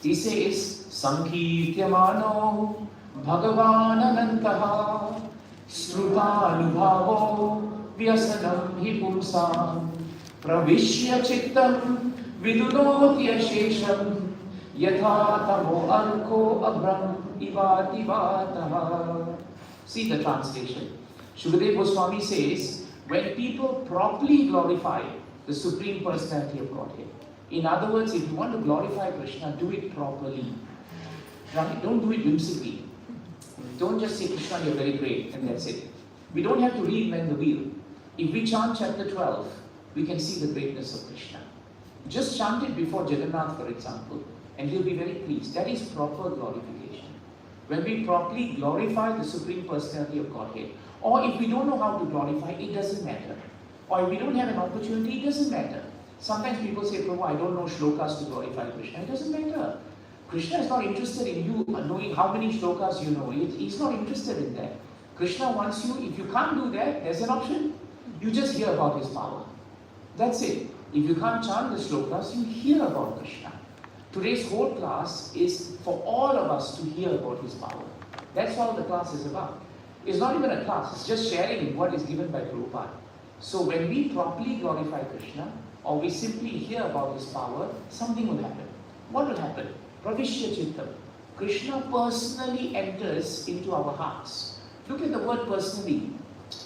He says, Sankirtyamano Bhagavananantaha Srutanubhavo Vyasanam hi pumsam Pravishya chittam Vidunotya shesham Yatha tamo arko abram ivati vataha. See the translation. Shukadeva Goswami says, when people properly glorify the Supreme Personality of Godhead, in other words, if you want to glorify Krishna, do it properly. Right? Don't do it whimsically. Don't just say, Krishna, you're very great, and that's it. We don't have to reinvent the wheel. If we chant chapter 12, we can see the greatness of Krishna. Just chant it before Jagannath, for example, and he'll be very pleased. That is proper glorification. When we properly glorify the Supreme Personality of Godhead, or if we don't know how to glorify, it doesn't matter. Or if we don't have an opportunity, it doesn't matter. Sometimes people say, Prabhu, I don't know shlokas to glorify Krishna. It doesn't matter. Krishna is not interested in you knowing how many shlokas you know. He's not interested in that. Krishna wants you, if you can't do that, there's an option. You just hear about his power. That's it. If you can't chant the shlokas, you hear about Krishna. Today's whole class is for all of us to hear about his power. That's all the class is about. It's not even a class, it's just sharing what is given by Prabhupada. So when we properly glorify Krishna, or we simply hear about his power, something will happen. What will happen? Pravishya Chittam. Krishna personally enters into our hearts. Look at the word personally.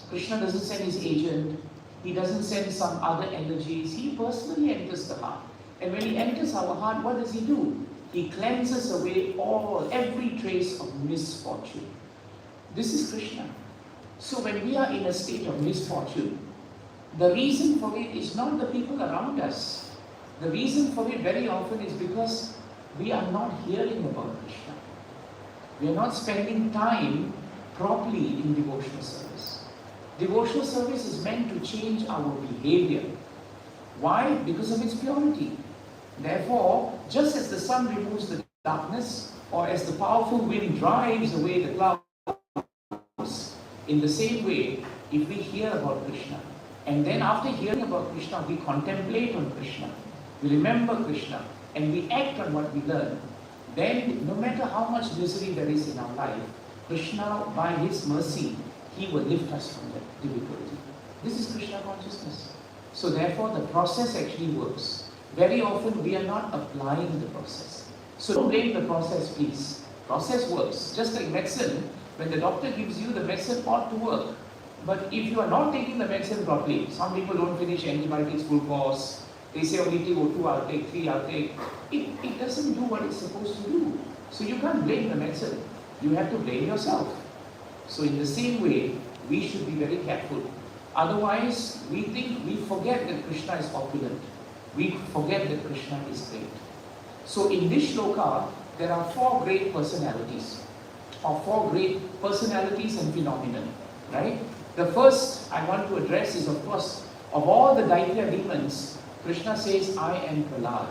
Krishna doesn't send his agent, he doesn't send some other energies, he personally enters the heart. And when he enters our heart, what does he do? He cleanses away every trace of misfortune. This is Krishna. So when we are in a state of misfortune, the reason for it is not the people around us. The reason for it very often is because we are not hearing about Krishna. We are not spending time properly in devotional service. Devotional service is meant to change our behavior. Why? Because of its purity. Therefore, just as the sun removes the darkness, or as the powerful wind drives away the clouds, in the same way, if we hear about Krishna, and then after hearing about Krishna, we contemplate on Krishna, we remember Krishna, and we act on what we learn, then no matter how much misery there is in our life, Krishna, by his mercy, he will lift us from that difficulty. This is Krishna consciousness. So therefore, the process actually works. Very often, we are not applying the process. So don't blame the process, please. Process works. Just like medicine, when the doctor gives you, the medicine ought to work. But if you are not taking the medicine properly, some people don't finish antibiotics full course. They say only take 2, I'll take 3, I'll take. It doesn't do what it's supposed to do. So you can't blame the medicine. You have to blame yourself. So in the same way, we should be very careful. Otherwise, we forget that Krishna is opulent. We forget that Krishna is great. So in this shloka, there are 4 great personalities, or 4 great personalities and phenomena, right? The first I want to address is, of course, of all the Daitya demons, Krishna says, I am Prahlad.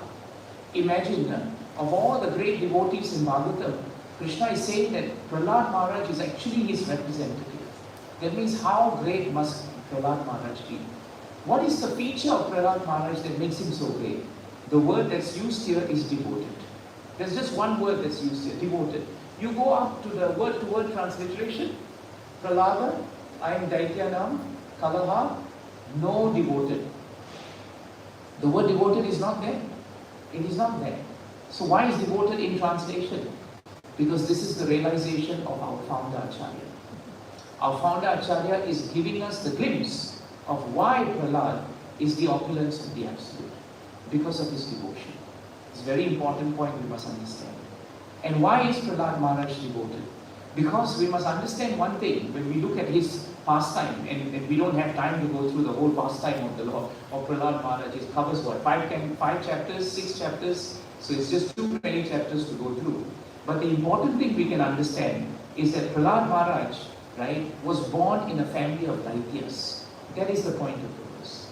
Imagine, of all the great devotees in Bhagavatam, Krishna is saying that Prahlad Maharaj is actually his representative. That means how great must Prahlad Maharaj be? What is the feature of Prahlad Maharaj that makes him so great? The word that's used here is devoted. There's just one word that's used here, devoted. You go up to the word-to-word transliteration. Prahlada, I am Daityanam, Kalaha, no devoted. The word devoted is not there. It is not there. So why is devoted in translation? Because this is the realization of our founder Acharya. Our founder Acharya is giving us the glimpse of why Prahlad is the opulence of the Absolute. Because of his devotion. It's a very important point we must understand. And why is Prahlad Maharaj devoted? Because we must understand one thing, when we look at his pastime, and we don't have time to go through the whole pastime of the Lord, of Prahlad Maharaj. It covers what? 5 chapters, 6 chapters, so it's just too many chapters to go through. But the important thing we can understand is that Prahlad Maharaj, right, was born in a family of Daityas. That is the point of the verse.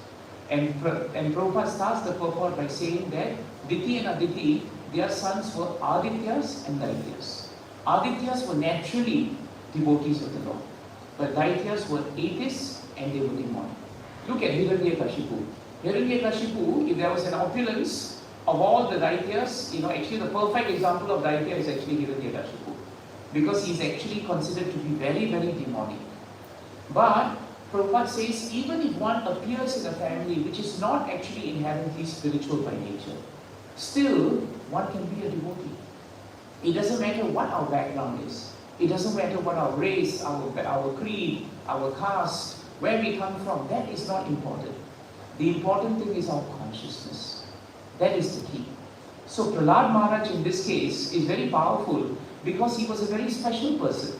And Prabhupada starts the purport by saying that Diti and Aditi, their sons were Adityas and Daityas. Adityas were naturally devotees of the Lord, but Daityas were atheists and they were demonic. Look at Hiranyakashipu. Hiranyakashipu, if there was an opulence, of all the Daityas, actually the perfect example of Daitya is actually Hiranyakashipu, because he's actually considered to be very, very demonic. But Prabhupada says, even if one appears in a family which is not actually inherently spiritual by nature, still one can be a devotee. It doesn't matter what our background is. It doesn't matter what our race, our creed, our caste, where we come from. That is not important. The important thing is our consciousness. That is the key. So Prahlad Maharaj in this case is very powerful because he was a very special person.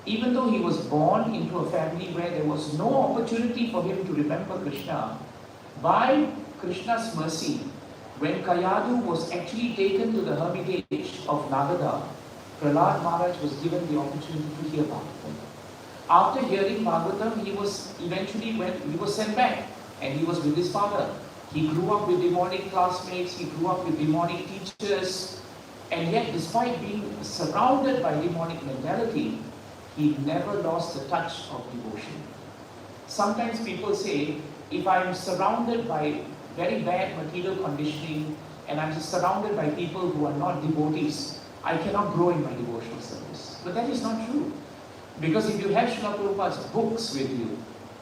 Even though he was born into a family where there was no opportunity for him to remember Krishna, by Krishna's mercy, when Kayadu was actually taken to the hermitage of Nagada, Prahlad Maharaj was given the opportunity to hear Bhagavatam. After hearing Bhagavatam, he was sent back, and he was with his father. He grew up with demonic classmates, he grew up with demonic teachers, and yet despite being surrounded by demonic mentality, he never lost the touch of devotion. Sometimes people say, if I'm surrounded by very bad material conditioning and I'm just surrounded by people who are not devotees, I cannot grow in my devotional service. But that is not true. Because if you have Srila Prabhupada's books with you,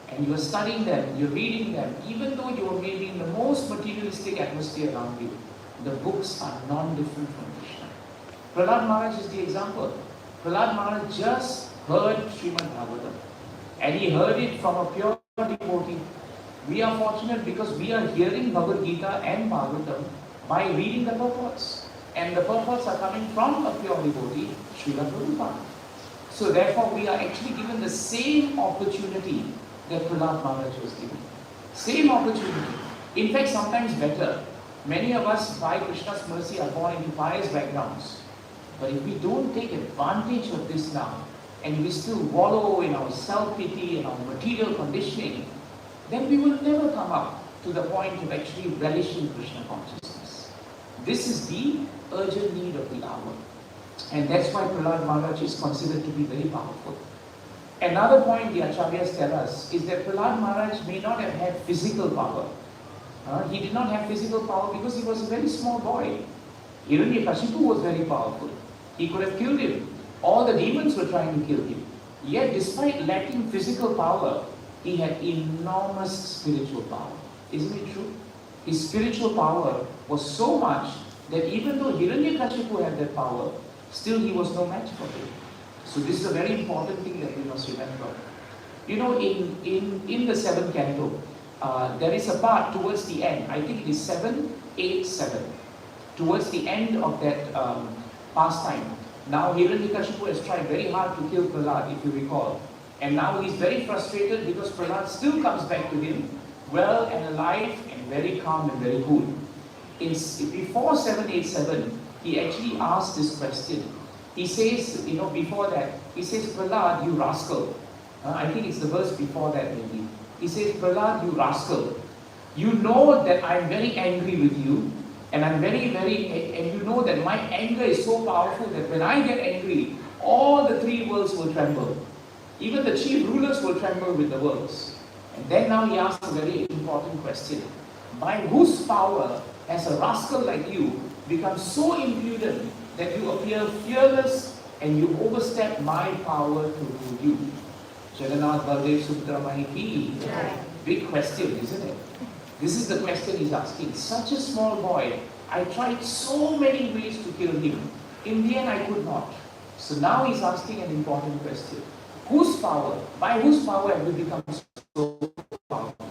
and you are studying them, you're reading them, even though you are maybe in the most materialistic atmosphere around you, the books are non-different from Krishna. Prahlad Maharaj is the example. Prahlad Maharaj just heard Srimad Bhagavatam, and he heard it from a pure devotee. We are fortunate because we are hearing Bhagavad Gita and Bhagavatam by reading the purports, and the purports are coming from a pure devotee, Srila Prabhupada. So therefore we are actually given the same opportunity that Prahlad Maharaj was given. Same opportunity. In fact, sometimes better. Many of us, by Krishna's mercy, are born into pious backgrounds. But if we don't take advantage of this now, and we still wallow in our self-pity and our material conditioning, then we will never come up to the point of actually relishing Krishna consciousness. This is the urgent need of the hour. And that's why Prahlad Maharaj is considered to be very powerful. Another point the Acharyas tell us is that Prahlad Maharaj may not have had physical power. He did not have physical power because he was a very small boy. Hiranyakashipu was very powerful. He could have killed him. All the demons were trying to kill him. Yet despite lacking physical power, he had enormous spiritual power. Isn't it true? His spiritual power was so much that even though Hiranyakashipu had that power, still he was no match for him. So this is a very important thing that we must remember. In the 7th canto, there is a part towards the end, I think it is 787, towards the end of that pastime. Now Hiranyakashipu has tried very hard to kill Prahlad, if you recall. And now he's very frustrated because Prahlad still comes back to him, well and alive and very calm and very cool. Before 787, he actually asked this question. He says, before that, he says, Prahlad, you rascal. I think it's the verse before that maybe. He says, Prahlad, you rascal. You know that I'm very angry with you, and I'm and you know that my anger is so powerful that when I get angry, all the 3 worlds will tremble. Even the chief rulers will tremble with the worlds. And then now he asks a very important question. By whose power has a rascal like you become so impudent that you appear fearless and you overstep my power to rule you? Jagannath Baldev Subramani ki. Big question, isn't it? This is the question he's asking. Such a small boy, I tried so many ways to kill him. In the end, I could not. So now he's asking an important question. Whose power, by whose power have you become so powerful?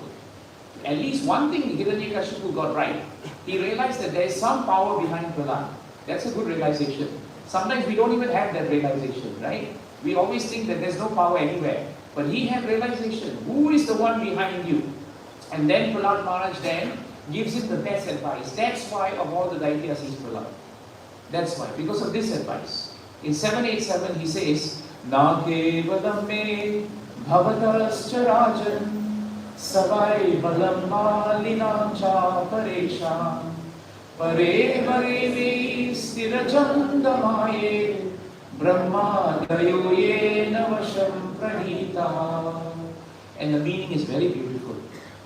At least one thing Hiranyakashipu got right. He realized that there is some power behind Prahlad. That's a good realization. Sometimes we don't even have that realization, right? We always think that there's no power anywhere. But he had realization. Who is the one behind you? And then Prahlad Maharaj then gives him the best advice. That's why of all the Daityas he's Prahlad. That's why, because of this advice. In 787 he says, Na kevalam me bhavatascha rajan savai balam malinam cha paresham pare pare me stirajandamaye brahma dayoye navasham pranita. And the meaning is very beautiful.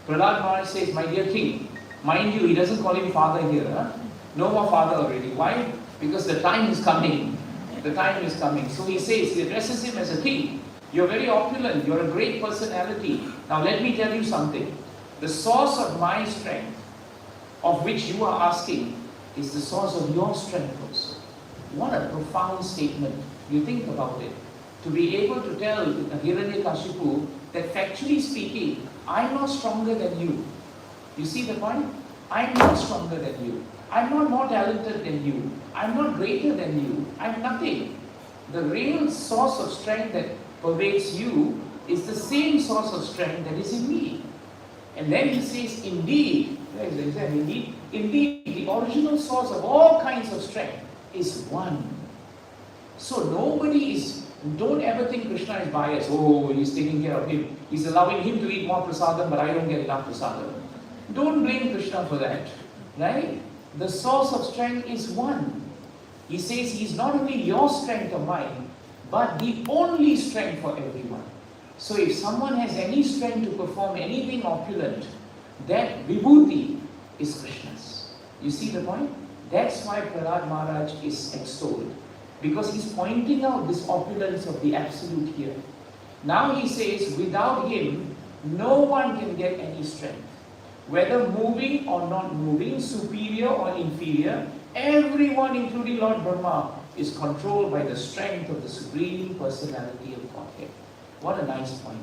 Prahlad Maharaj says, my dear king, mind you, he doesn't call him father here. No more father already. Why? Because the time is coming. The time is coming. So he says, he addresses him as a king. You're very opulent. You're a great personality. Now let me tell you something. The source of my strength, of which you are asking, is the source of your strength also. What a profound statement. You think about it. To be able to tell Hiranyakashipu that factually speaking, I'm not stronger than you. You see the point? I'm not stronger than you. I'm not more talented than you. I'm not greater than you. I'm nothing. The real source of strength that pervades you is the same source of strength that is in me. And then he says, indeed, where is the exam? Indeed, the original source of all kinds of strength is one. So nobody is, don't ever think Krishna is biased. Oh, he's taking care of him. He's allowing him to eat more prasadam, but I don't get enough prasadam. Don't blame Krishna for that. Right? The source of strength is one. He says he's not only your strength or mine, but the only strength for everyone. So if someone has any strength to perform anything opulent, that vibhuti is Krishna's. You see the point? That's why Prahlad Maharaj is extolled. Because he's pointing out this opulence of the Absolute here. Now he says, without him, no one can get any strength. Whether moving or not moving, superior or inferior, everyone, including Lord Brahma, is controlled by the strength of the Supreme Personality of Godhead. What a nice point.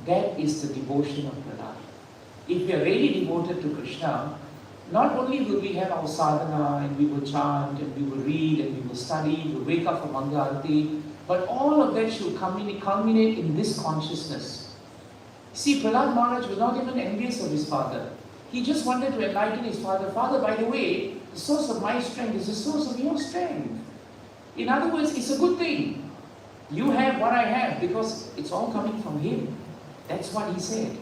That is the devotion of Prahlad. If we are really devoted to Krishna, not only will we have our sadhana and we will chant and we will read and we will study, we will wake up for Manga Arati, but all of that should culminate in this consciousness. See, Prahlad Maharaj was not even envious of his father. He just wanted to enlighten his father. Father, by the way, the source of my strength is the source of your strength. In other words, it's a good thing. You have what I have because it's all coming from him. That's what he said.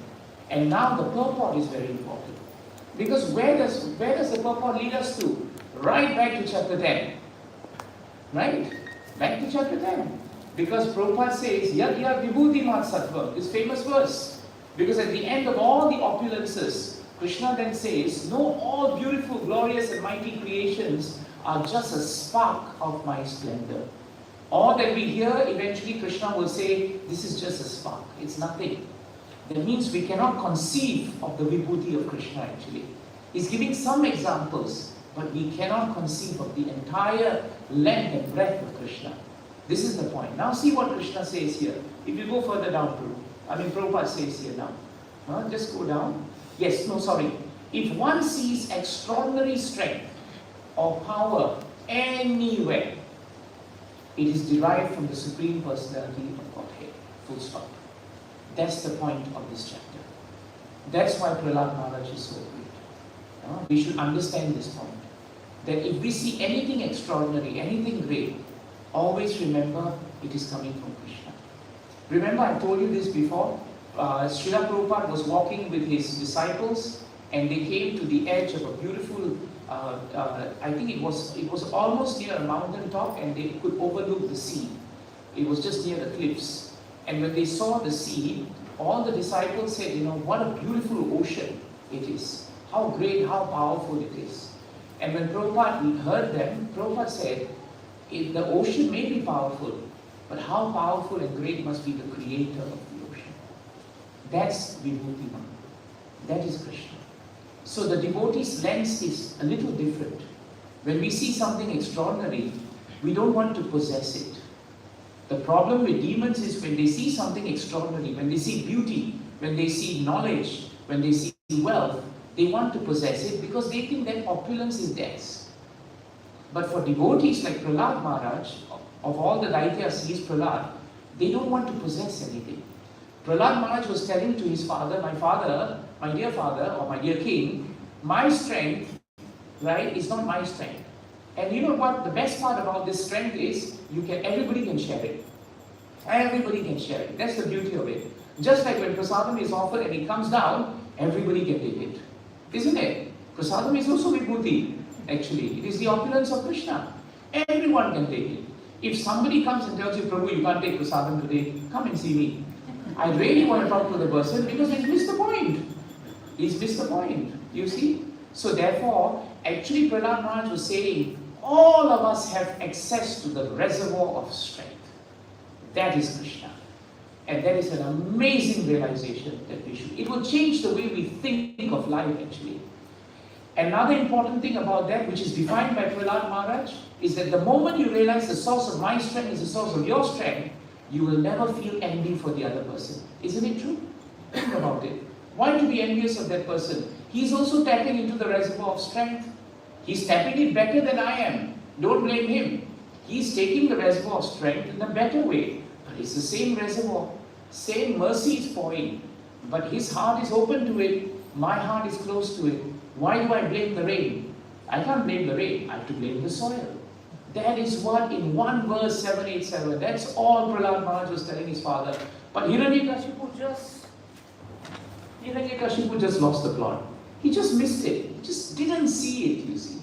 And now the purport is very important. Because where does the purport lead us to? Right back to chapter 10. Right? Back to chapter 10. Because Prabhupada says, Yad Yad Vibhuti Mat Sattva, this famous verse. Because at the end of all the opulences, Krishna then says, no, all beautiful, glorious and mighty creations are just a spark of my splendor. All that we hear, eventually Krishna will say, this is just a spark, it's nothing. That means we cannot conceive of the vibhuti of Krishna actually. He's giving some examples, but we cannot conceive of the entire length and breadth of Krishna. This is the point. Now see what Krishna says here. If you go further down, Prabhupada says here now. Just go down. Yes, no, sorry. If one sees extraordinary strength or power anywhere, it is derived from the Supreme Personality of Godhead. Full stop. That's the point of this chapter. That's why Prahlad Maharaj is so great. We should understand this point. That if we see anything extraordinary, anything great, always remember it is coming from Krishna. Remember, I told you this before. Srila Prabhupada was walking with his disciples and they came to the edge of a beautiful, I think it was almost near a mountain top and they could overlook the sea. It was just near the cliffs. And when they saw the sea, all the disciples said, what a beautiful ocean it is. How great, how powerful it is. And when Prabhupada heard them, Prabhupada said, the ocean may be powerful, but how powerful and great must be the creator of the ocean. That's Vibhuti. That is Krishna. So the devotee's lens is a little different. When we see something extraordinary, we don't want to possess it. The problem with demons is when they see something extraordinary, when they see beauty, when they see knowledge, when they see wealth, they want to possess it because they think that opulence is theirs. But for devotees like Prahlad Maharaj, of all the Daityas, he is Prahlad, they don't want to possess anything. Prahlad Maharaj was telling to his father, my dear father, or my dear king, my strength, right, is not my strength. And you know what the best part about this strength is? Everybody can share it. Everybody can share it. That's the beauty of it. Just like when prasadam is offered and it comes down, everybody can take it. Isn't it? Prasadam is also vibhuti, actually. It is the opulence of Krishna. Everyone can take it. If somebody comes and tells you, Prabhu, you can't take prasadam today, come and see me. I really want to talk to the person because he's missed the point. He's missed the point. You see? So therefore, Actually, Prahlad Maharaj was saying, all of us have access to the reservoir of strength. That is Krishna. And that is an amazing realization that we should. It will change the way we think of life, actually. Another important thing about that, which is defined by Prahlad Maharaj, is that the moment you realize the source of my strength is the source of your strength, you will never feel envy for the other person. Isn't it true? Think about it. Why to be envious of that person? He's also tapping into the reservoir of strength. He's tapping it better than I am. Don't blame him. He's taking the reservoir of strength in a better way. But it's the same reservoir. Same mercy is pouring. But his heart is open to it. My heart is close to it. Why do I blame the rain? I can't blame the rain. I have to blame the soil. That is what in one verse 787, that's all Prahlad Maharaj was telling his father. But Hiranyakashipu just lost the plot. He just missed it. He just didn't see it, you see.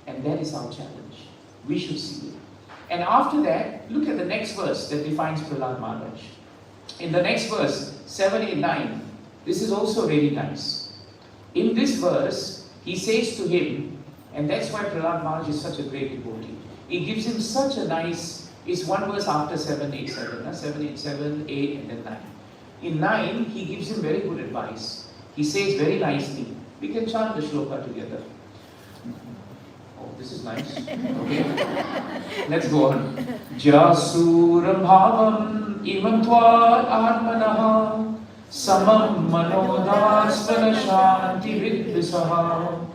And that is our challenge. We should see it. And after that, look at the next verse that defines Prahlad Maharaj. In the next verse, 789, this is also really nice. In this verse, he says to him, and that's why Prahlad Maharaj is such a great devotee. He gives him such a nice, it's one verse after 787, 787, 8 and then 9. In 9, he gives him very good advice. He says very nicely, we can chant the shloka together. Oh, this is nice. Okay. Let's go on. Jasuram bhavam imam tvad atmanaha samam manodasvana shanti vidvisaha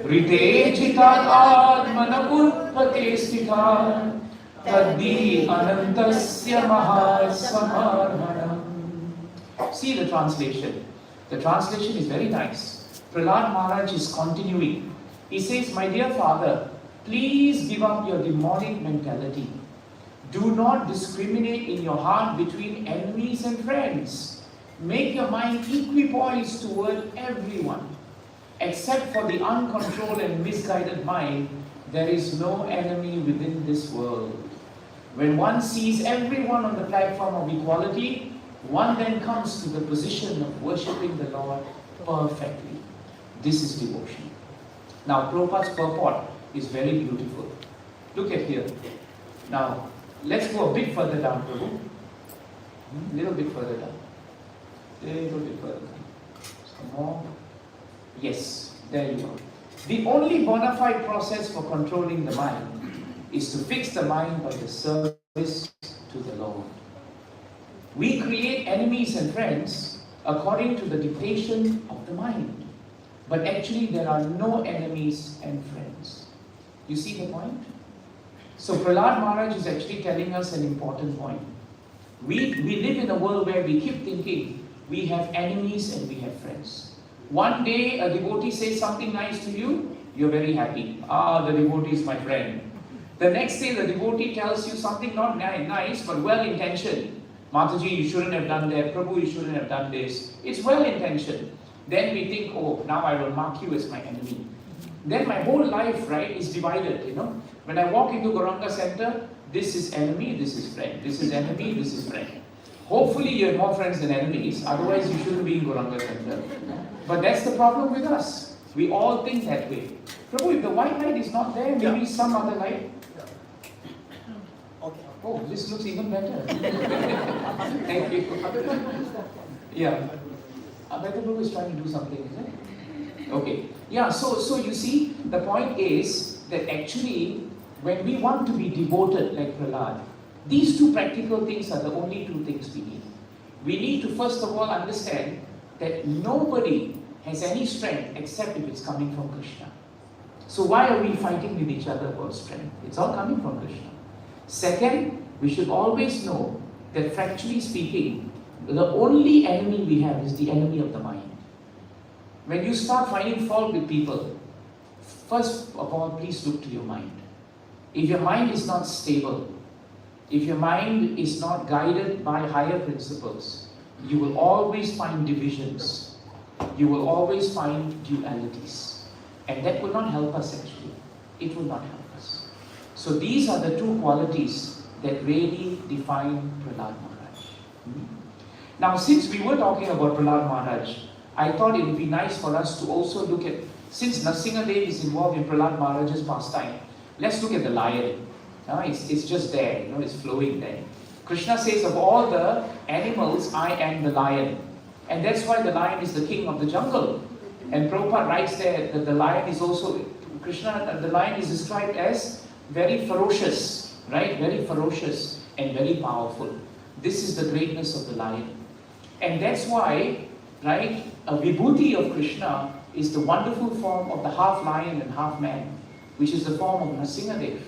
rite chitat atmana urpate sthita taddi anantasya mahasamarhanam. See the translation. The translation is very nice. Prahlad Maharaj is continuing. He says, my dear father, please give up your demonic mentality. Do not discriminate in your heart between enemies and friends. Make your mind equipoised toward everyone. Except for the uncontrolled and misguided mind, there is no enemy within this world. When one sees everyone on the platform of equality, one then comes to the position of worshipping the Lord perfectly. This is devotion. Now, Prabhupada's purport is very beautiful. Look at here. Now, let's go a bit further down, Prabhu. A little bit further down. A little bit further down. Some more. Yes, there you are. The only bona fide process for controlling the mind is to fix the mind by the service to the Lord. We create enemies and friends according to the dictation of the mind. But actually there are no enemies and friends. You see the point? So Prahlad Maharaj is actually telling us an important point. We live in a world where we keep thinking we have enemies and we have friends. One day a devotee says something nice to you, you're very happy. Ah, the devotee is my friend. The next day the devotee tells you something not nice but well-intentioned. Mataji, you shouldn't have done that. Prabhu, you shouldn't have done this. It's well-intentioned. Then we think, oh, now I will mark you as my enemy. Then my whole life, right, is divided, you know. When I walk into Gauranga Center, this is enemy, this is friend. This is enemy, this is friend. Hopefully you have more friends than enemies. Otherwise you shouldn't be in Gauranga Center. But that's the problem with us. We all think that way. Prabhu, if the white light is not there, maybe some other light. Oh, this looks even better. Thank you. Yeah. Abhayata Prabhu is trying to do something, isn't it? Okay. Yeah, so you see, the point is that actually, when we want to be devoted like Prahlad, these two practical things are the only two things we need. We need to first of all understand that nobody has any strength except if it's coming from Krishna. So why are we fighting with each other about strength? It's all coming from Krishna. Second, we should always know that factually speaking, the only enemy we have is the enemy of the mind. When you start finding fault with people, first of all, please look to your mind. If your mind is not stable, if your mind is not guided by higher principles, you will always find divisions. You will always find dualities. And that will not help us actually. It will not help us. So these are the two qualities that really define Prahlad Maharaj. Now, since we were talking about Prahlad Maharaj, I thought it would be nice for us to also look at Since Nrsimhadev is involved in Prahlad Maharaj's pastime, let's look at the lion. It's just there, it's flowing there. Krishna says, of all the animals, I am the lion. And that's why the lion is the king of the jungle. And Prabhupada writes there that the lion is also, the lion is described as very ferocious, right? Very ferocious and very powerful. This is the greatness of the lion. And that's why, right, a vibhuti of Krishna is the wonderful form of the half lion and half man, which is the form of Nrsimhadev.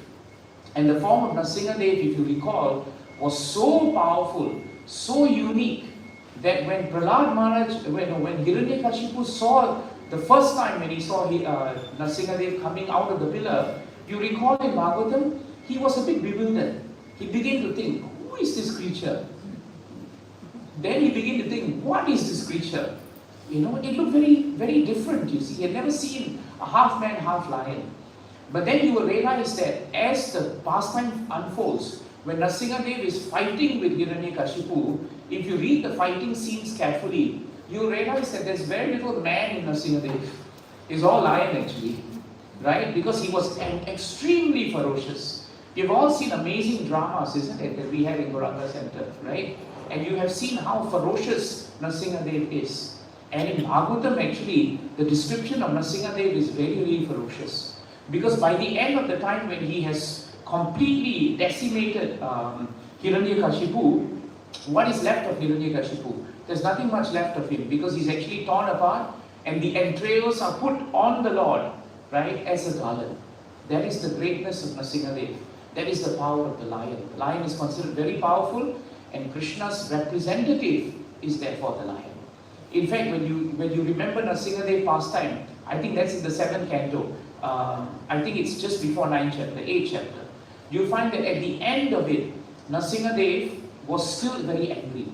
And the form of Nrsimhadev, if you recall, was so powerful, so unique, that when Prahlad Maharaj, when Hiranyakashipu saw, the first time when he saw Nrsimhadev coming out of the pillar, you recall in Bhagavatam, he was a bit bewildered. He began to think, who is this creature? Then he began to think, what is this creature? It looked very, very different, you see. He had never seen a half man, half lion. But then you will realize that as the pastime unfolds, when Nrsimhadev is fighting with Hiranyakashipu, if you read the fighting scenes carefully, you realize that there's very little man in Nrsimhadev. He's all lion actually, right? Because he was extremely ferocious. You've all seen amazing dramas, isn't it, that we have in Gauranga Center, right? And you have seen how ferocious Nrsimhadev is. And in Bhagavatam actually, the description of Nrsimhadev is very, very ferocious. Because by the end of the time when he has completely decimated Hiranyakashipu, what is left of Hiranyakashipu? There's nothing much left of him because he's actually torn apart and the entrails are put on the Lord, right, as a garland. That is the greatness of Nrsimhadev. That is the power of the lion. The lion is considered very powerful and Krishna's representative is therefore the lion. In fact, when you remember Nrsimhadev pastime, I think that's in the 7th canto. I think it's just before 9th chapter, 8th chapter. You'll find that at the end of it, Nrsimhadev was still very angry.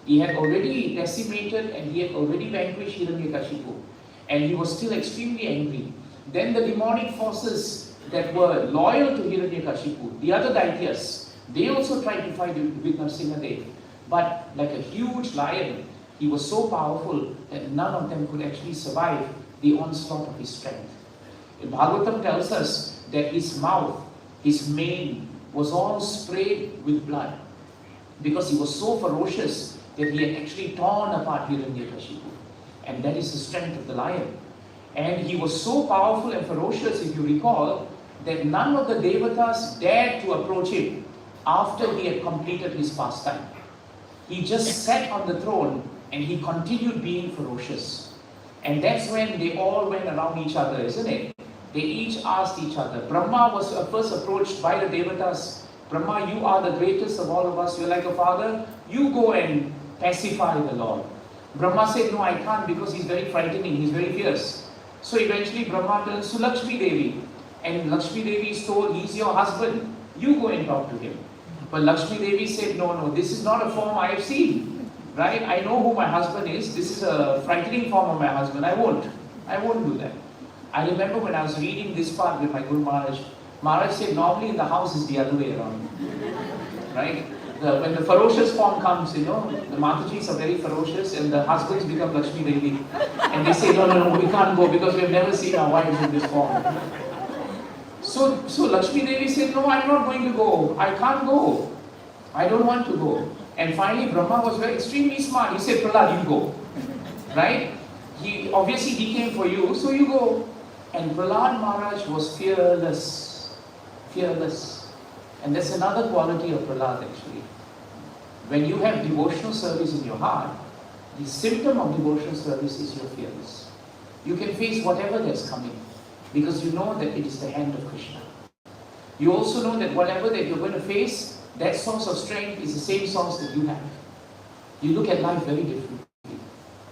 He had already decimated and he had already vanquished Hiranyakashipu. And he was still extremely angry. Then the demonic forces that were loyal to Hiranyakashipu, the other Daityas, they also tried to fight with Nrsimhadev. But like a huge lion, he was so powerful that none of them could actually survive the onslaught of his strength. Bhagavatam tells us that his mouth, his mane, was all sprayed with blood because he was so ferocious that he had actually torn apart Hiranyakashipu. And that is the strength of the lion. And he was so powerful and ferocious, if you recall, that none of the Devatas dared to approach him after he had completed his pastime. He just sat on the throne and he continued being ferocious. And that's when they all went around each other, isn't it? They each asked each other. Brahma was first approached by the Devatas. Brahma, you are the greatest of all of us. You're like a father. You go and pacify the Lord. Brahma said, no, I can't because he's very frightening. He's very fierce. So eventually Brahma turns to Lakshmi Devi. And Lakshmi Devi is told, he's your husband. You go and talk to him. But Lakshmi Devi said, no, this is not a form I have seen. Right? I know who my husband is. This is a frightening form of my husband. I won't do that. I remember when I was reading this part with my Guru Maharaj, Maharaj said normally in the house is the other way around. Right? When the ferocious form comes, the Matajis are very ferocious and the husbands become Lakshmi Devi. And they say, no, we can't go because we have never seen our wives in this form. So Lakshmi Devi said, no, I'm not going to go. I can't go. I don't want to go. And finally Brahma was extremely smart. He said, Prahlad, you go. Right? He came for you, so you go. And Prahlad Maharaj was fearless. Fearless. And that's another quality of Prahlad actually. When you have devotional service in your heart, the symptom of devotional service is you're fearless. You can face whatever that's coming because you know that it is the hand of Krishna. You also know that whatever that you're going to face, that source of strength is the same source that you have. You look at life very differently.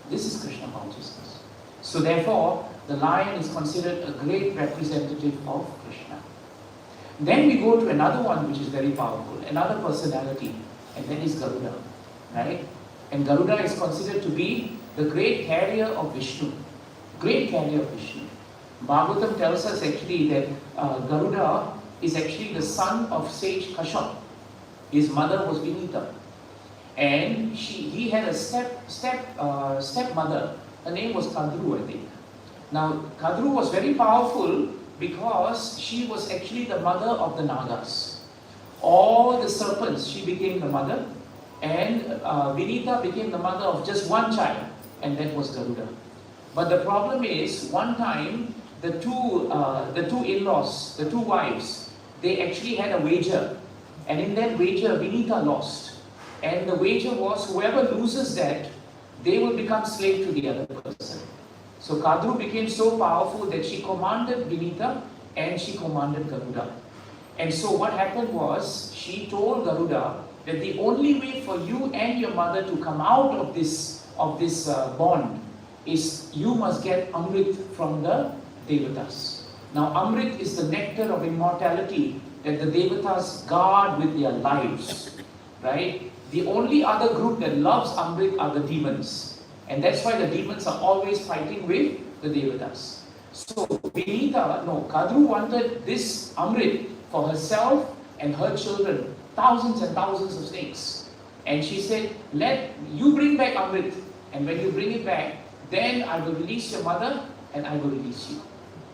This is Krishna consciousness. So therefore, the lion is considered a great representative of Krishna. Then we go to another one which is very powerful, another personality, and that is Garuda. Right? And Garuda is considered to be the great carrier of Vishnu. Great carrier of Vishnu. Bhagavatam tells us actually that Garuda is actually the son of sage Kashyap. His mother was Vinita. And he had a stepmother. Her name was Kadru, I think. Now, Kadru was very powerful because she was actually the mother of the Nagas. All the serpents, she became the mother, and Vinita became the mother of just one child, and that was Garuda. But the problem is, one time, the two in-laws, the two wives, they actually had a wager, and in that wager, Vinita lost. And the wager was, whoever loses that, they will become slave to the other person. So Kadru became so powerful that she commanded Vinita and she commanded Garuda. And so what happened was, she told Garuda that the only way for you and your mother to come out of this bond is you must get Amrit from the Devatas. Now Amrit is the nectar of immortality that the Devatas guard with their lives, right? The only other group that loves Amrit are the demons. And that's why the demons are always fighting with the Devatas. So Kadru wanted this Amrit for herself and her children, thousands and thousands of snakes. And she said, let you bring back Amrit, and when you bring it back, then I will release your mother and I will release you.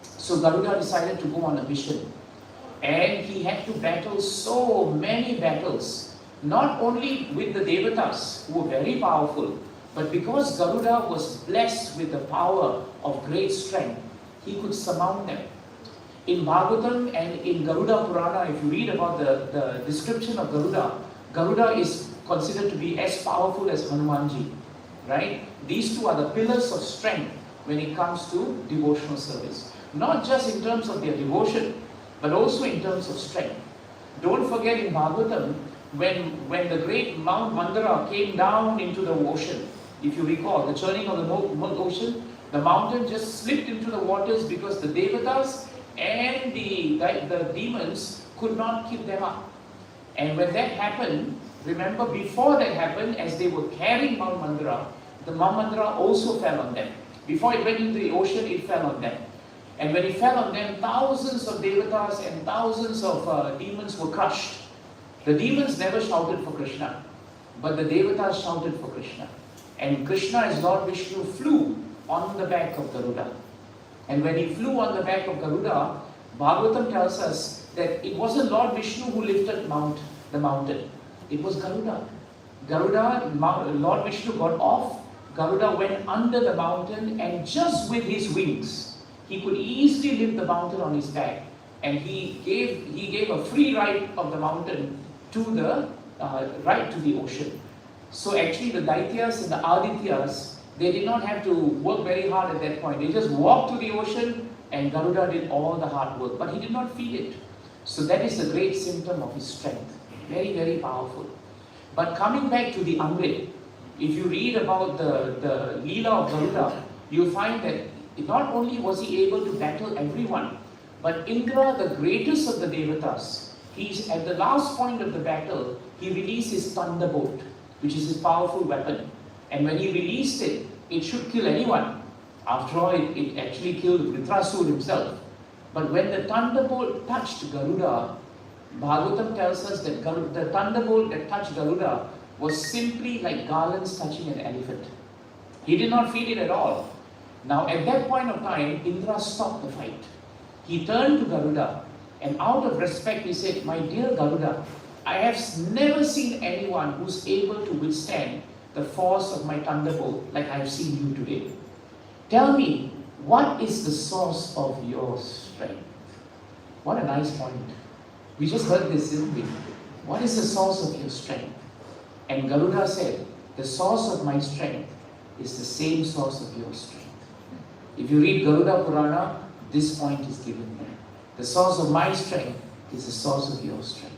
So Garuda decided to go on a mission. And he had to battle so many battles, not only with the Devatas, who were very powerful, but because Garuda was blessed with the power of great strength, he could surmount them. In Bhagavatam and in Garuda Purana, if you read about the description of Garuda, Garuda is considered to be as powerful as Hanumanji, right? These two are the pillars of strength when it comes to devotional service. Not just in terms of their devotion, but also in terms of strength. Don't forget in Bhagavatam, when the great Mount Mandara came down into the ocean, if you recall, the churning of the ocean, the mountain just slipped into the waters because the Devatas and the demons could not keep them up. And when that happened, remember before that happened, as they were carrying Mount Mandara, the Mount Mandara also fell on them. Before it went into the ocean, it fell on them. And when it fell on them, thousands of Devatas and thousands of demons were crushed. The demons never shouted for Krishna, but the Devatas shouted for Krishna. And Krishna, as Lord Vishnu, flew on the back of Garuda. And when he flew on the back of Garuda, Bhagavatam tells us that it wasn't Lord Vishnu who lifted the mountain. It was Garuda. Lord Vishnu got off. Garuda went under the mountain, and just with his wings, he could easily lift the mountain on his back. And he gave a free ride of the mountain to the ocean. So actually the Daityas and the Adityas, they did not have to work very hard at that point. They just walked to the ocean, and Garuda did all the hard work. But he did not feel it. So that is a great symptom of his strength. Very, very powerful. But coming back to the Amrit, if you read about the Leela of Garuda, you'll find that not only was he able to battle everyone, but Indra, the greatest of the Devatas, he's at the last point of the battle, he released his thunderbolt, which is his powerful weapon. And when he released it, it should kill anyone. After all, it actually killed Vritrasur himself. But when the thunderbolt touched Garuda, Bhagavatam tells us that the thunderbolt that touched Garuda was simply like garlands touching an elephant. He did not feel it at all. Now at that point of time, Indra stopped the fight. He turned to Garuda, and out of respect he said, "My dear Garuda, I have never seen anyone who's able to withstand the force of my thunderbolt like I have seen you today. Tell me, what is the source of your strength?" What a nice point. We just heard this, didn't we? What is the source of your strength? And Garuda said, the source of my strength is the same source of your strength. If you read Garuda Purana, this point is given there. The source of my strength is the source of your strength.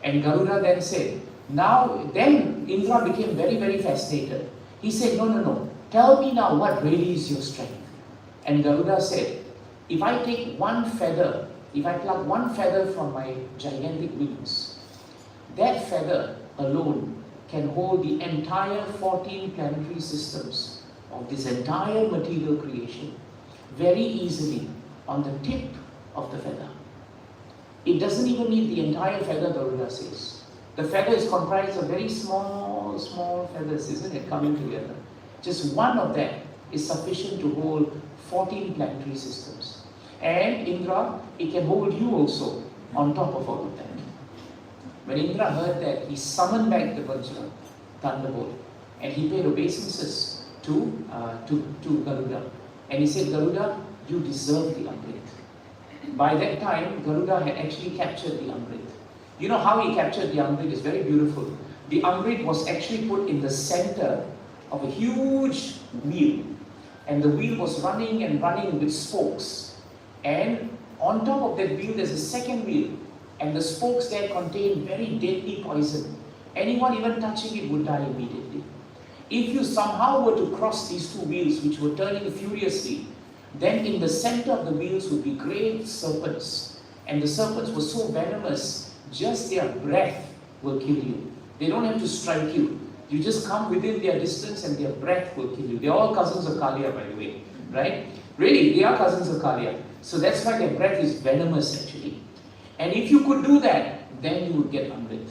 And Garuda then said, then Indra became very, very fascinated. He said, no, tell me now what really is your strength. And Garuda said, if I take one feather, if I pluck one feather from my gigantic wings, that feather alone can hold the entire 14 planetary systems of this entire material creation very easily on the tip of the feather. It doesn't even need the entire feather, Garuda says. The feather is comprised of very small feathers, isn't it, coming together. Just one of that is sufficient to hold 14 planetary systems. And Indra, it can hold you also on top of all of that. When Indra heard that, he summoned back the Vajra, thunderbolt, and he paid obeisances to Garuda. And he said, Garuda, you deserve the Amrit. By that time, Garuda had actually captured the Amrit. You know how he captured the Amrit is very beautiful. The Amrit was actually put in the center of a huge wheel. And the wheel was running and running with spokes. And on top of that wheel, there's a second wheel. And the spokes there contain very deadly poison. Anyone even touching it would die immediately. If you somehow were to cross these two wheels, which were turning furiously, then in the center of the wheels would be great serpents. And the serpents were so venomous, just their breath will kill you. They don't have to strike you. You just come within their distance and their breath will kill you. They're all cousins of Kaliya, by the way. Right? Really, they are cousins of Kaliya. So that's why their breath is venomous actually. And if you could do that, then you would get Amrit.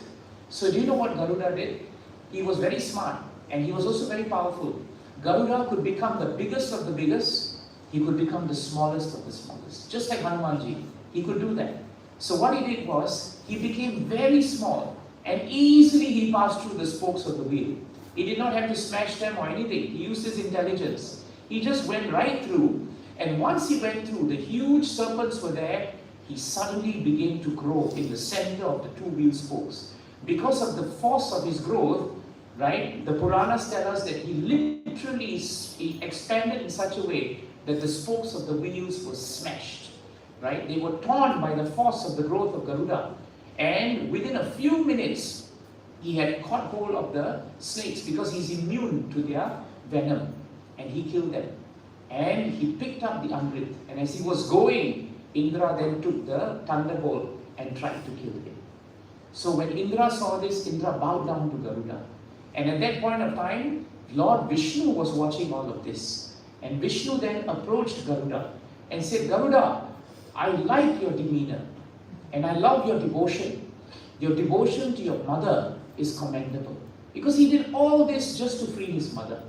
So do you know what Garuda did? He was very smart and he was also very powerful. Garuda could become the biggest of the biggest. He could become the smallest of the smallest. Just like Hanumanji, he could do that. So what he did was, he became very small and easily he passed through the spokes of the wheel. He did not have to smash them or anything. He used his intelligence. He just went right through, and once he went through, the huge serpents were there. He suddenly began to grow in the center of the two wheel spokes. Because of the force of his growth, right, the Puranas tell us that he literally expanded in such a way that the spokes of the wheels were smashed. Right? They were torn by the force of the growth of Garuda. And within a few minutes, he had caught hold of the snakes because he's immune to their venom. And he killed them. And he picked up the Amrit. And as he was going, Indra then took the thunderbolt and tried to kill him. So when Indra saw this, Indra bowed down to Garuda. And at that point of time, Lord Vishnu was watching all of this. And Vishnu then approached Garuda and said, Garuda, I like your demeanor and I love your devotion. Your devotion to your mother is commendable. Because he did all this just to free his mother.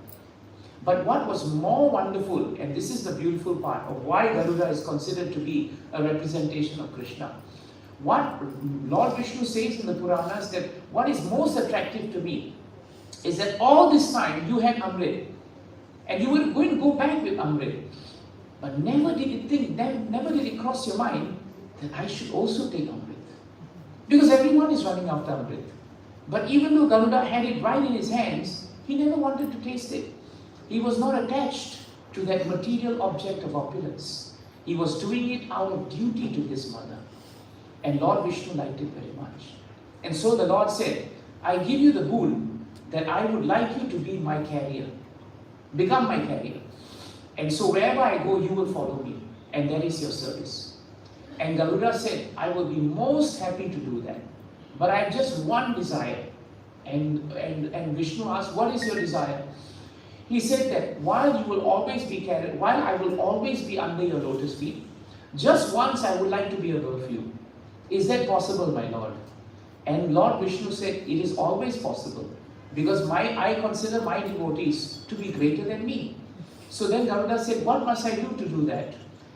But what was more wonderful, and this is the beautiful part of why Garuda is considered to be a representation of Krishna. What Lord Vishnu says in the Puranas, that what is most attractive to me is that all this time you had Amrit. And you were going to go back with Amrit. But never did it cross your mind that I should also take Amrit. Because everyone is running after Amrit. But even though Garuda had it right in his hands, he never wanted to taste it. He was not attached to that material object of opulence. He was doing it out of duty to his mother. And Lord Vishnu liked it very much. And so the Lord said, I give you the boon that I would like you to be my carrier. Become my carrier. And so wherever I go, you will follow me. And that is your service. And Garuda said, I will be most happy to do that. But I have just one desire. And Vishnu asked, what is your desire? He said that while I will always be under your lotus feet, just once I would like to be above you. Is that possible, my Lord? And Lord Vishnu said, it is always possible. Because I consider my devotees to be greater than me. So then Garuda said, what must I do to do that?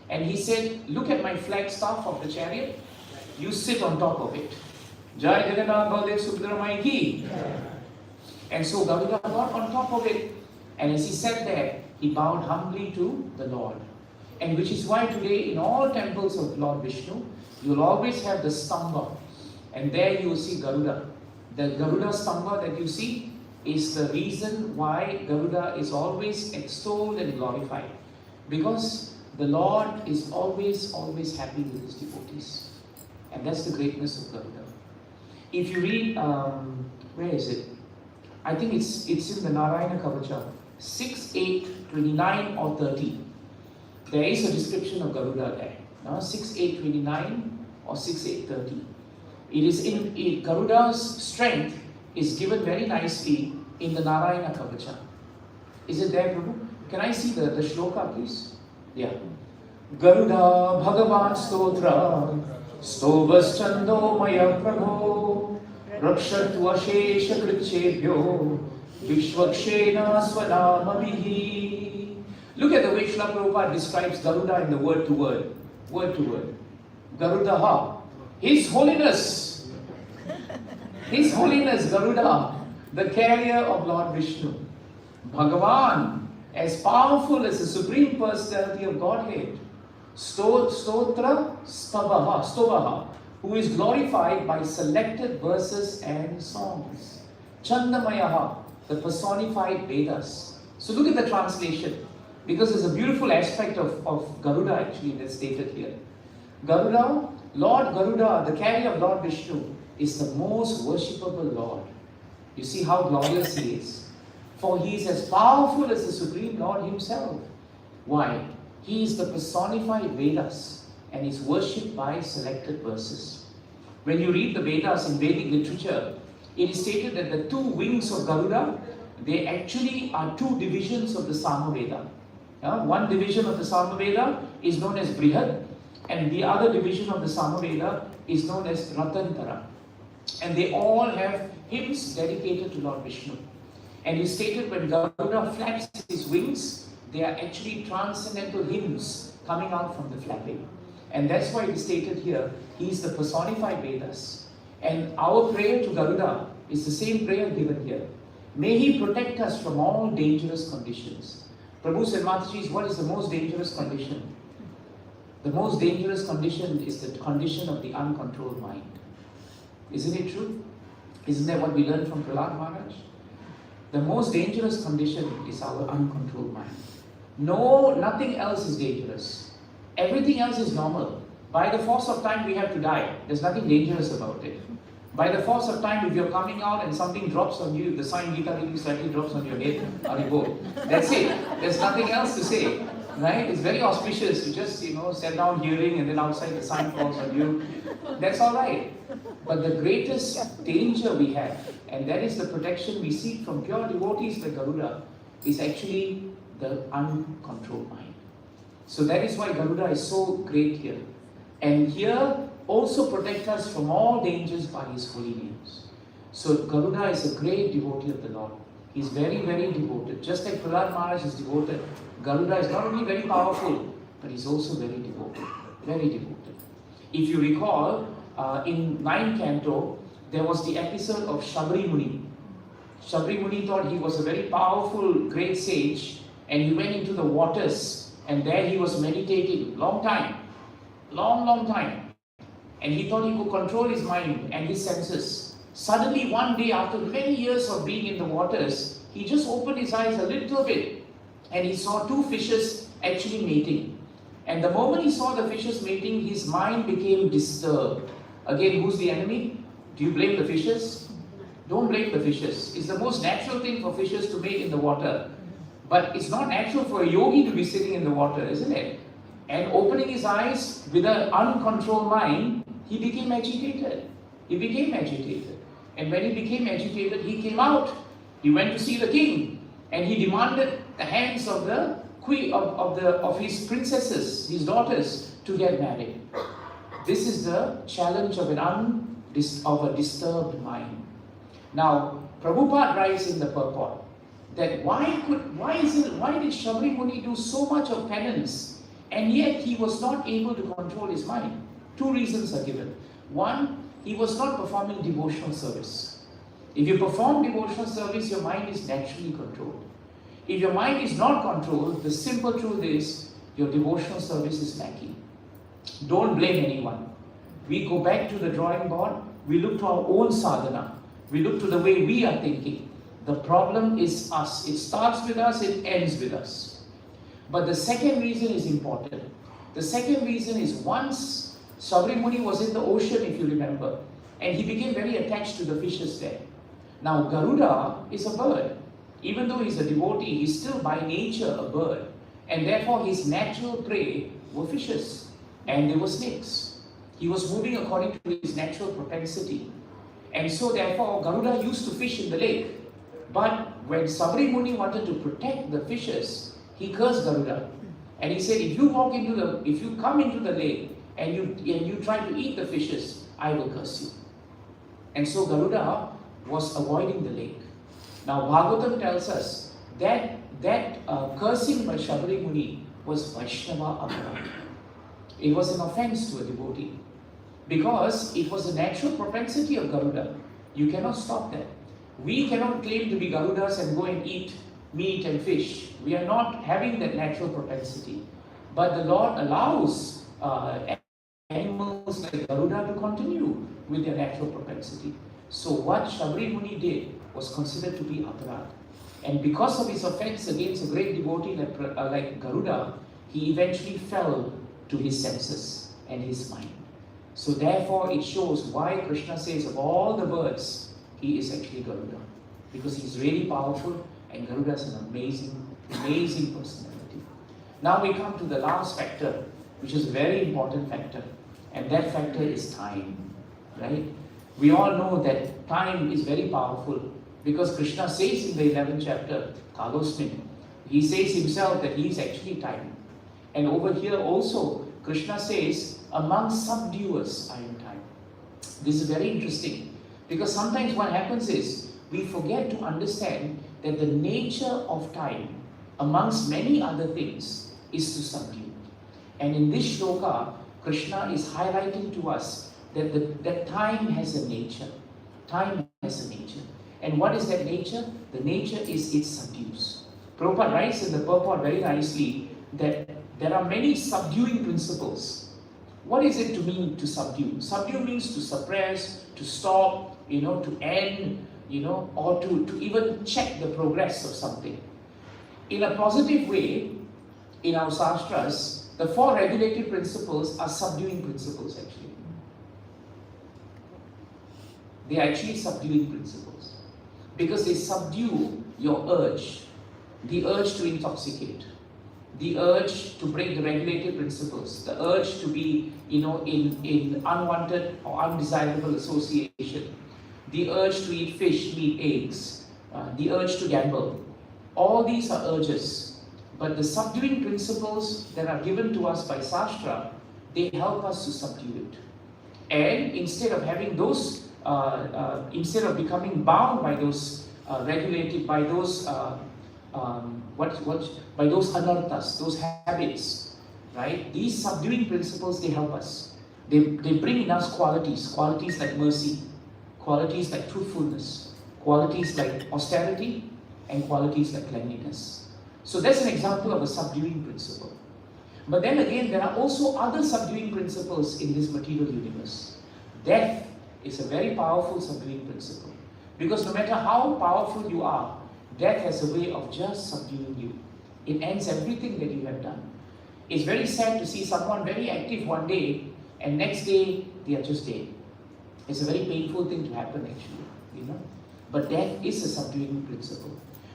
And he said, look at my flagstaff of the chariot. You sit on top of it. Jai Jagannath Baldev Subramai ki. And so Garuda got on top of it. And as he sat there, he bowed humbly to the Lord. And which is why today in all temples of Lord Vishnu, you'll always have the stamba. And there you will see Garuda. The Garuda stamba that you see is the reason why Garuda is always extolled and glorified. Because the Lord is always happy with his devotees. And that's the greatness of Garuda. If you read, where is it? I think it's in the Narayana Kavacha, 6, 8, 29 or 30. There is a description of Garuda there. No? 6, 8, 29 or 6, 8, 30. It is Garuda's strength is given very nicely in the Narayana Kavacha. Is it there, Prabhu? Can I see the shloka, please? Yeah. Garuda Bhagavan Stotra Stovas Chando Maya Prabho Rakshatu Ashesha Krichebhyo Vishwakshena Swanamavihi Look at the way Srila Prabhupada describes Garuda in the word to word. Word to word. Garudaha. His Holiness. His Holiness Garuda, the carrier of Lord Vishnu. Bhagavan, as powerful as the Supreme Personality of Godhead. Stotra Stavaha, who is glorified by selected verses and songs. Chandamayaha, the personified Vedas. So look at the translation, because there's a beautiful aspect of Garuda actually that's stated here. Garuda, Lord Garuda, the carrier of Lord Vishnu, is the most worshipable Lord. You see how glorious he is. For he is as powerful as the Supreme Lord himself. Why? He is the personified Vedas and is worshipped by selected verses. When you read the Vedas in Vedic literature, it is stated that the two wings of Garuda, they actually are two divisions of the Samaveda. One division of the Samaveda is known as Brihad, and the other division of the Samaveda is known as Ratantara. And they all have hymns dedicated to Lord Vishnu. And he stated when Garuda flaps his wings, they are actually transcendental hymns coming out from the flapping. And that's why it is stated here, he is the personified Vedas. And our prayer to Garuda is the same prayer given here. May he protect us from all dangerous conditions. Prabhu said, Mataji, what is the most dangerous condition? The most dangerous condition is the condition of the uncontrolled mind. Isn't it true? Isn't that what we learned from Prahlad Maharaj? The most dangerous condition is our uncontrolled mind. No, nothing else is dangerous. Everything else is normal. By the force of time, we have to die. There's nothing dangerous about it. By the force of time, if you're coming out and something drops on you, the sign Gita reading slightly drops on your head, Haribo. That's it. There's nothing else to say. Right? It's very auspicious to just, sit down hearing and then outside the sign falls on you. That's all right. But the greatest danger we have, and that is the protection we seek from pure devotees like Garuda, is actually the uncontrolled mind. So that is why Garuda is so great here. And here also protect us from all dangers by his holy names. So Garuda is a great devotee of the Lord. He's very, very devoted. Just like Prahlad Maharaj is devoted, Garuda is not only very powerful, but he's also very devoted. Very devoted. If you recall, in 9th canto, there was the episode of Shabri Muni. Shabri Muni thought he was a very powerful, great sage, and he went into the waters, and there he was meditating, long time, long time. And he thought he could control his mind and his senses. Suddenly one day, after many years of being in the waters, he just opened his eyes a little bit, and he saw two fishes actually mating. And the moment he saw the fishes mating, his mind became disturbed. Again, who's the enemy? Do you blame the fishes? Don't blame the fishes. It's the most natural thing for fishes to mate in the water. But it's not natural for a yogi to be sitting in the water, isn't it? And opening his eyes with an uncontrolled mind, he became agitated. He became agitated. And when he became agitated, he came out. He went to see the king. And he demanded the hands of the queen of his princesses, his daughters, to get married. This is the challenge of a disturbed mind. Now, Prabhupada writes in the purport that why did Shabri Muni do so much of penance and yet he was not able to control his mind? Two reasons are given. One, he was not performing devotional service. If you perform devotional service, your mind is naturally controlled. If your mind is not controlled, the simple truth is your devotional service is lacking. Don't blame anyone. We go back to the drawing board, we look to our own sadhana, we look to the way we are thinking. The problem is us. It starts with us, it ends with us. But the second reason is important. The second reason is once Shabri Muni was in the ocean, if you remember, and he became very attached to the fishes there. Now Garuda is a bird. Even though he's a devotee, he's still by nature a bird. And therefore his natural prey were fishes. And they were snakes. He was moving according to his natural propensity. And so therefore Garuda used to fish in the lake. But when Shabri Muni wanted to protect the fishes, he cursed Garuda. And he said, if you come into the lake and you try to eat the fishes, I will curse you. And so Garuda was avoiding the lake. Now Bhagavatam tells us that that cursing by Shabari Muni was Vaishnava Aparad. It was an offense to a devotee because it was a natural propensity of Garuda. You cannot stop that. We cannot claim to be Garudas and go and eat meat and fish. We are not having that natural propensity. But the Lord allows animals like Garuda to continue with their natural propensity. So what Shabari Muni did was considered to be aparad. And because of his offense against a great devotee like Garuda, he eventually fell to his senses and his mind. So therefore it shows why Krishna says of all the birds, he is actually Garuda. Because he's really powerful and Garuda is an amazing, amazing personality. Now we come to the last factor, which is a very important factor. And that factor is time, right? We all know that time is very powerful because Krishna says in the 11th chapter, Kalosmin, he says himself that he is actually time. And over here also, Krishna says, among subduers I am time. This is very interesting because sometimes what happens is we forget to understand that the nature of time, amongst many other things, is to subdue. And in this shloka, Krishna is highlighting to us that time has a nature. Time has a nature. And what is that nature? The nature is it subdues. Prabhupada writes in the purport very nicely that there are many subduing principles. What is it to mean to subdue? Subdue means to suppress, to stop, to end, or to even check the progress of something. In a positive way, in our sastras, the 4 regulative principles are subduing principles actually. They are actually subduing principles. Because they subdue your urge, the urge to intoxicate, the urge to break the regulative principles, the urge to be, in unwanted or undesirable association, the urge to eat fish, meat, eggs, the urge to gamble. All these are urges. But the subduing principles that are given to us by Sastra, they help us to subdue it. And instead of having those, instead of becoming bound by those regulated, by those by those anarthas, those habits, right? These subduing principles, they help us. They bring in us qualities like mercy, qualities like truthfulness, qualities like austerity, and qualities like cleanliness. So that's an example of a subduing principle. But then again, there are also other subduing principles in this material universe. Death is a very powerful subduing principle. Because no matter how powerful you are, death has a way of just subduing you. It ends everything that you have done. It's very sad to see someone very active one day and next day they are just dead. It's a very painful thing to happen actually, But death is a subduing principle.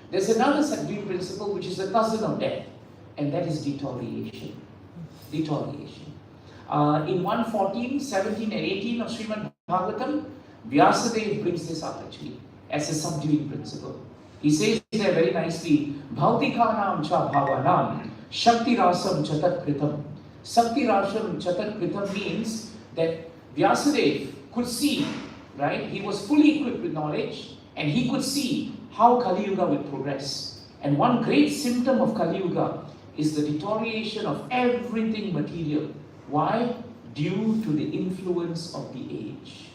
There's another subduing principle which is a cousin of death, and that is deterioration. Deterioration. In 114, 17 and 18 of Srimad Bhagavatam, Vyasadeva brings this up actually as a subduing principle. He says there very nicely, Bhautikanam cha bhavanam shakti rasam chatat kritam. Shakti rasam chatat kritam means that Vyasadeva could see, right? He was fully equipped with knowledge and he could see how Kali Yuga will progress. And one great symptom of Kali Yuga is the deterioration of everything material. Why? Due to the influence of the age.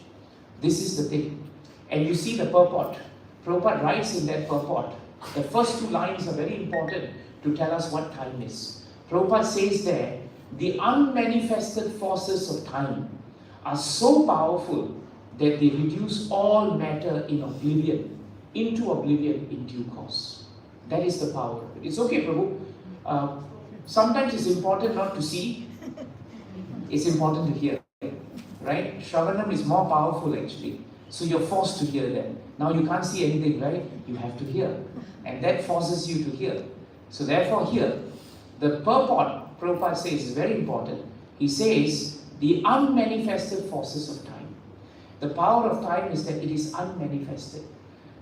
This is the thing. And you see the purport. Prabhupada writes in that purport, the first 2 lines are very important to tell us what time is. Prabhupada says there, the unmanifested forces of time are so powerful that they reduce all matter in oblivion into oblivion in due course. That is the power. It's okay, Prabhu. Sometimes it's important not to see, it's important to hear. Right? Shravanam is more powerful actually. So you're forced to hear that. Now you can't see anything, right? You have to hear. And that forces you to hear. So therefore here, the purport, Prabhupada says, is very important. He says, the unmanifested forces of time. The power of time is that it is unmanifested.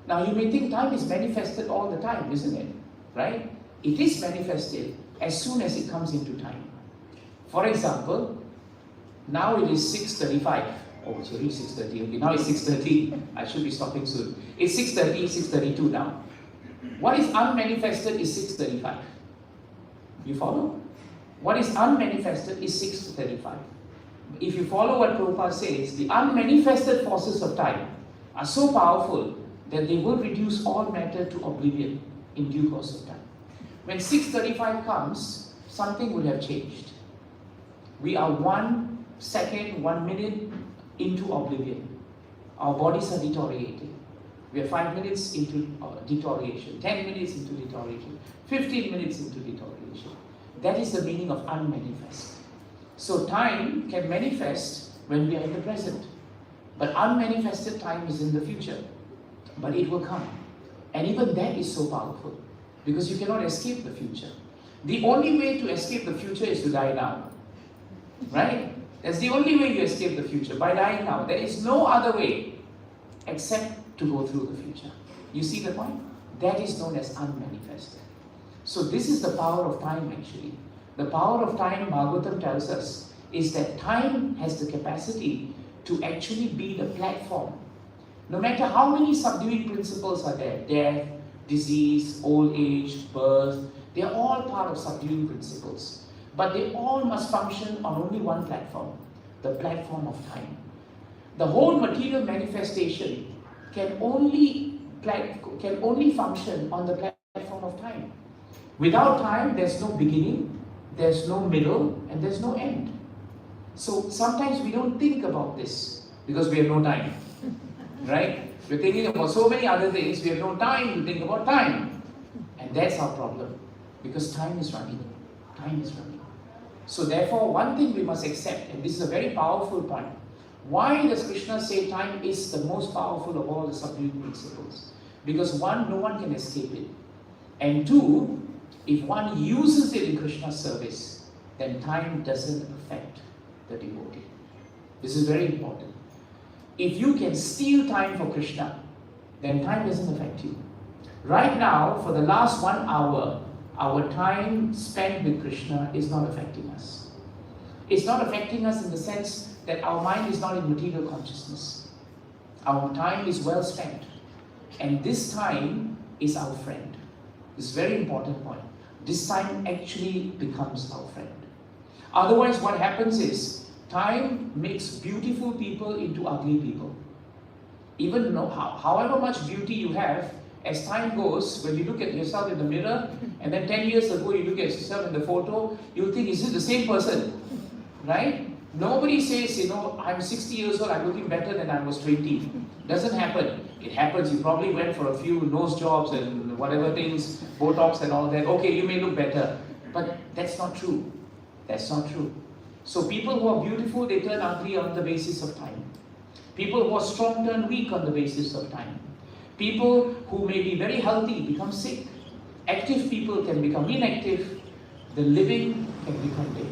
Now you may think time is manifested all the time, isn't it? Right? It is manifested as soon as it comes into time. For example, now it is 6:35. Oh, sorry, 6:30. Okay, now it's 6:30. I should be stopping soon. It's 6:30, 6:32 now. What is unmanifested is 6:35. You follow? What is unmanifested is 6:35. If you follow what Prabhupada says, the unmanifested forces of time are so powerful that they will reduce all matter to oblivion in due course of time. When 6:35 comes, something will have changed. We are 1 second, 1 minute into oblivion. Our bodies are deteriorating. We are 5 minutes into deterioration, 10 minutes into deterioration, 15 minutes into deterioration. That is the meaning of unmanifest. So time can manifest when we are in the present. But unmanifested time is in the future. But it will come. And even that is so powerful. Because you cannot escape the future. The only way to escape the future is to die now. Right? That's the only way you escape the future, by dying now. There is no other way except to go through the future. You see the point? That is known as unmanifested. So this is the power of time actually. The power of time, Bhagavatam tells us, is that time has the capacity to actually be the platform. No matter how many subduing principles are there, death, disease, old age, birth, they are all part of subduing principles. But they all must function on only one platform, the platform of time. The whole material manifestation can only function on the platform of time. Without time, there's no beginning, there's no middle, and there's no end. So sometimes we don't think about this because we have no time, right? We're thinking about so many other things, we have no time to think about time. And that's our problem, because time is running. Time is running. So therefore, one thing we must accept, and this is a very powerful point. Why does Krishna say time is the most powerful of all the subduing principles? Because one, no one can escape it. And two, if one uses it in Krishna's service, then time doesn't affect the devotee. This is very important. If you can steal time for Krishna, then time doesn't affect you. Right now, for the last 1 hour, our time spent with Krishna is not affecting us. It's not affecting us in the sense that our mind is not in material consciousness. Our time is well spent. And this time is our friend. This is a very important point. This time actually becomes our friend. Otherwise, what happens is, time makes beautiful people into ugly people. Even however much beauty you have, as time goes, when you look at yourself in the mirror, and then 10 years ago you look at yourself in the photo, you'll think, is it the same person? Right? Nobody says, I'm 60 years old, I'm looking better than I was 20. Doesn't happen. It happens, you probably went for a few nose jobs and whatever things, Botox and all that. Okay, you may look better. But that's not true. That's not true. So people who are beautiful, they turn ugly on the basis of time. People who are strong turn weak on the basis of time. People who may be very healthy become sick. Active people can become inactive. The living can become dead.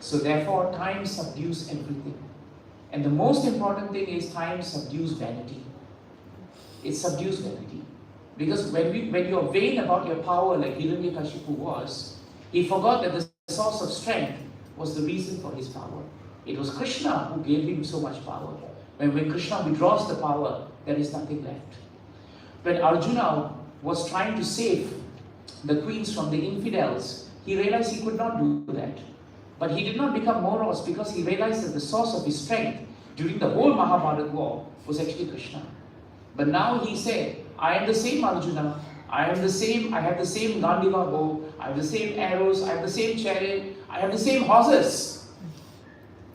So therefore, time subdues everything. And the most important thing is time subdues vanity. It subdues vanity. Because when you are vain about your power like Hiranyakashipu was, he forgot that the source of strength was the reason for his power. It was Krishna who gave him so much power. When Krishna withdraws the power, there is nothing left. When Arjuna was trying to save the queens from the infidels, he realized he could not do that. But he did not become morose because he realized that the source of his strength during the whole Mahabharata war was actually Krishna. But now he said, I am the same Arjuna, I have the same Gandiva bow, I have the same arrows, I have the same chariot, I have the same horses.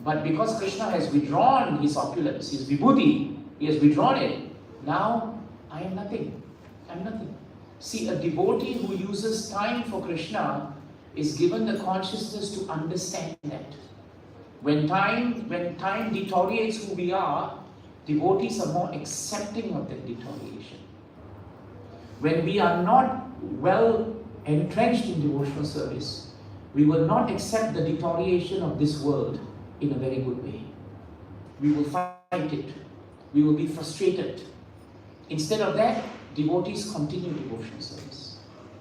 But because Krishna has withdrawn his opulence, his vibhuti, he has withdrawn it, now I am nothing. I am nothing. See, a devotee who uses time for Krishna is given the consciousness to understand that. When time deteriorates who we are, devotees are more accepting of that deterioration. When we are not well entrenched in devotional service, we will not accept the deterioration of this world in a very good way. We will fight it. We will be frustrated. Instead of that, devotees continue devotional service.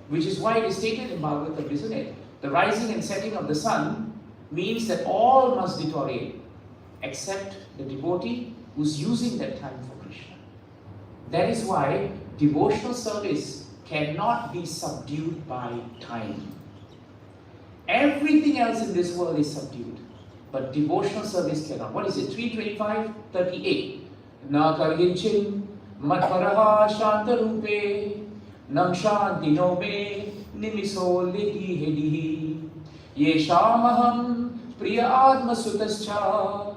Which is why it is stated in Bhagavatam, isn't it? The rising and setting of the sun means that all must deteriorate, except the devotee who's using that time for Krishna. That is why devotional service cannot be subdued by time. Everything else in this world is subdued, but devotional service cannot. What is it? 325, 38. Na karginchin matparaha shantarupe nam shantino me nimiso ledi hedihi yeshamaham priya atma sutascha.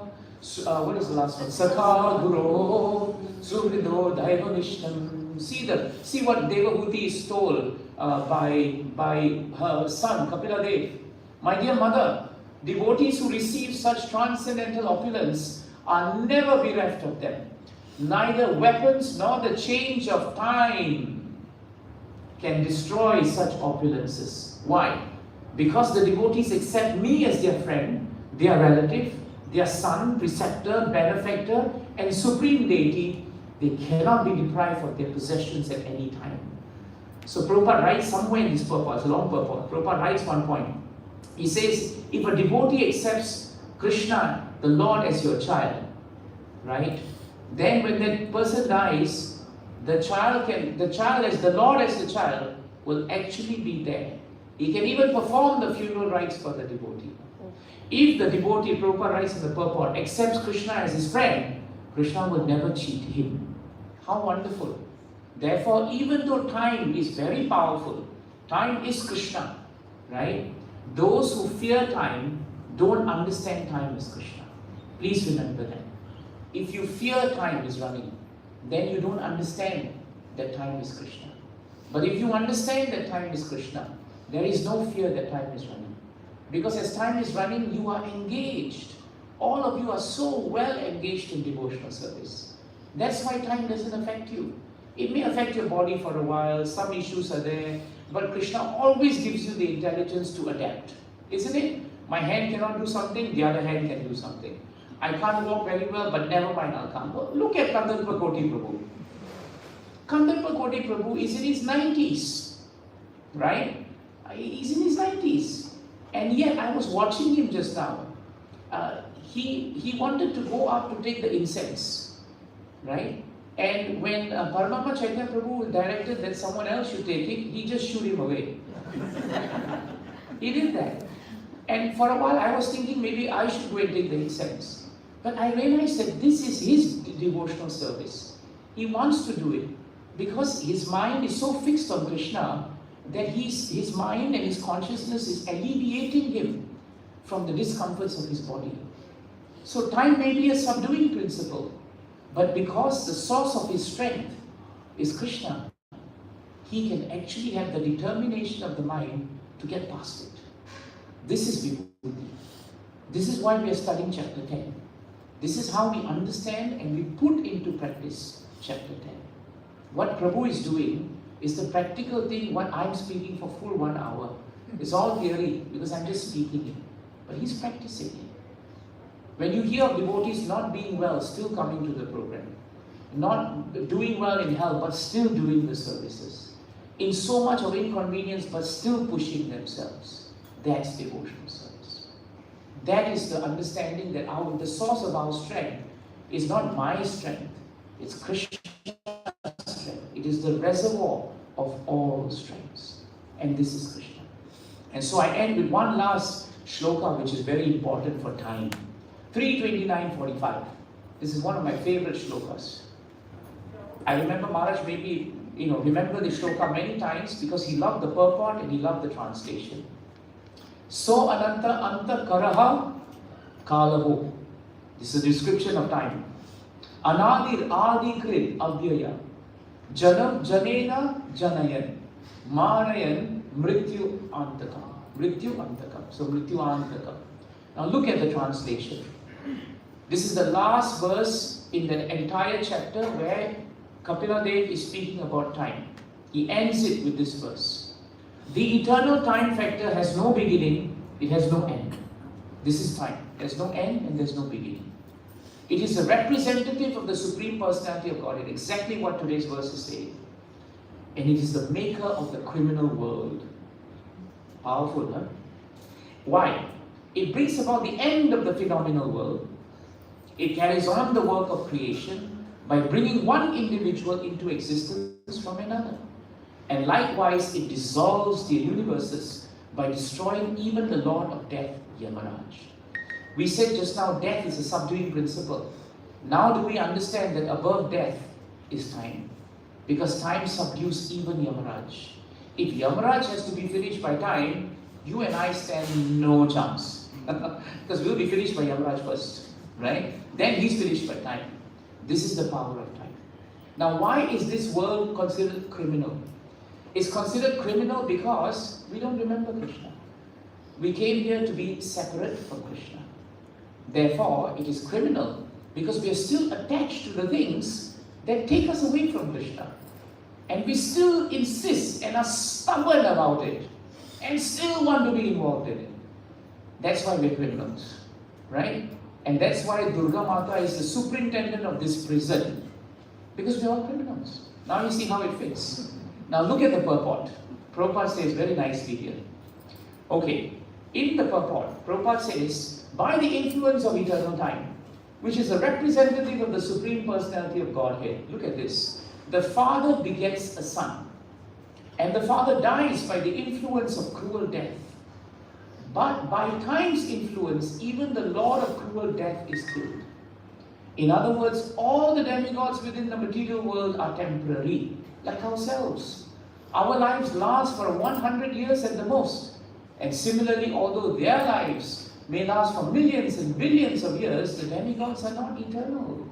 What is the last one? Sakha guru suvrido daivanishtam. See what Devahuti is told by her son Kapila Dev. My dear mother, devotees who receive such transcendental opulence are never bereft of them. Neither weapons nor the change of time can destroy such opulences. Why? Because the devotees accept me as their friend, their relative, their son, preceptor, benefactor, and supreme deity. They cannot be deprived of their possessions at any time. So Prabhupada writes somewhere in this purport, a long purport. Prabhupada writes one point. He says, if a devotee accepts Krishna, the Lord, as your child, right? Then when that person dies, the child as the Lord as the child will actually be there. He can even perform the funeral rites for the devotee. If the devotee, Prabhupada writes in the purport, accepts Krishna as his friend, Krishna will never cheat him. How wonderful. Therefore, even though time is very powerful, time is Krishna, right? Those who fear time don't understand time as Krishna. Please remember that. If you fear time is running, then you don't understand that time is Krishna. But if you understand that time is Krishna, there is no fear that time is running. Because as time is running, you are engaged. All of you are so well engaged in devotional service. That's why time doesn't affect you. It may affect your body for a while, some issues are there, but Krishna always gives you the intelligence to adapt. Isn't it? My hand cannot do something, the other hand can do something. I can't walk very well, but never mind, I'll come. Look at Kandalpa Koti Prabhu. Kandalpa Koti Prabhu is in his 90s, right? He's in his 90s. And yet, I was watching him just now. He wanted to go up to take the incense, right? And when Paramama Chaitanya Prabhu directed that someone else should take it, he just shooed him away. He did that. And for a while I was thinking maybe I should go and take the incense. But I realized that this is his devotional service. He wants to do it because his mind is so fixed on Krishna that his mind and his consciousness is alleviating him from the discomforts of his body. So time may be a subduing principle, but because the source of his strength is Krishna, he can actually have the determination of the mind to get past it. This is Vibhuti. This is why we are studying chapter 10. This is how we understand and we put into practice chapter 10. What Prabhu is doing is the practical thing, what I'm speaking for full 1 hour. It's all theory because I'm just speaking it. But he's practicing it. When you hear of devotees not being well, still coming to the program, not doing well in health, but still doing the services, in so much of inconvenience, but still pushing themselves, that's devotional service. That is the understanding that the source of our strength is not my strength, it's Krishna's strength. It is the reservoir of all strengths. And this is Krishna. And so I end with one last shloka, which is very important for time. 329.45. This is one of my favorite shlokas. I remember Maharaj maybe, remember the shloka many times because he loved the purport and he loved the translation. So ananta anta karaha kalaho. This is a description of time. Anadir adi krit abhyaya. Janam janena janayan. Marayan mrityu antakam. Mrityu antakam. So mrityu antakam. Now look at the translation. This is the last verse in the entire chapter where Kapila Dev is speaking about time. He ends it with this verse. The eternal time factor has no beginning, it has no end. This is time. There's no end and there's no beginning. It is a representative of the Supreme Personality of Godhead, exactly what today's verse is saying. And it is the maker of the criminal world. Powerful, huh? Why? It brings about the end of the phenomenal world. It carries on the work of creation by bringing one individual into existence from another. And likewise, it dissolves the universes by destroying even the Lord of Death, Yamaraj. We said just now, death is a subduing principle. Now do we understand that above death is time? Because time subdues even Yamaraj. If Yamaraj has to be finished by time, you and I stand no chance. Because we'll be finished by Yamaraj first, right? Then he's finished by time. This is the power of time. Now, why is this world considered criminal? It's considered criminal because we don't remember Krishna. We came here to be separate from Krishna. Therefore, it is criminal because we are still attached to the things that take us away from Krishna. And we still insist and are stubborn about it and still want to be involved in it. That's why we're criminals, right? And that's why Durga Mata is the superintendent of this prison, because we're all criminals. Now you see how it fits. Now look at the purport. Prabhupada says very nicely here. Okay, in the purport, Prabhupada says, by the influence of eternal time, which is a representative of the Supreme Personality of Godhead. Look at this. The Father begets a Son, and the Father dies by the influence of cruel death. But by time's influence, even the Lord of cruel death is killed. In other words, all the demigods within the material world are temporary, like ourselves. Our lives last for 100 years at the most. And similarly, although their lives may last for millions and billions of years, the demigods are not eternal.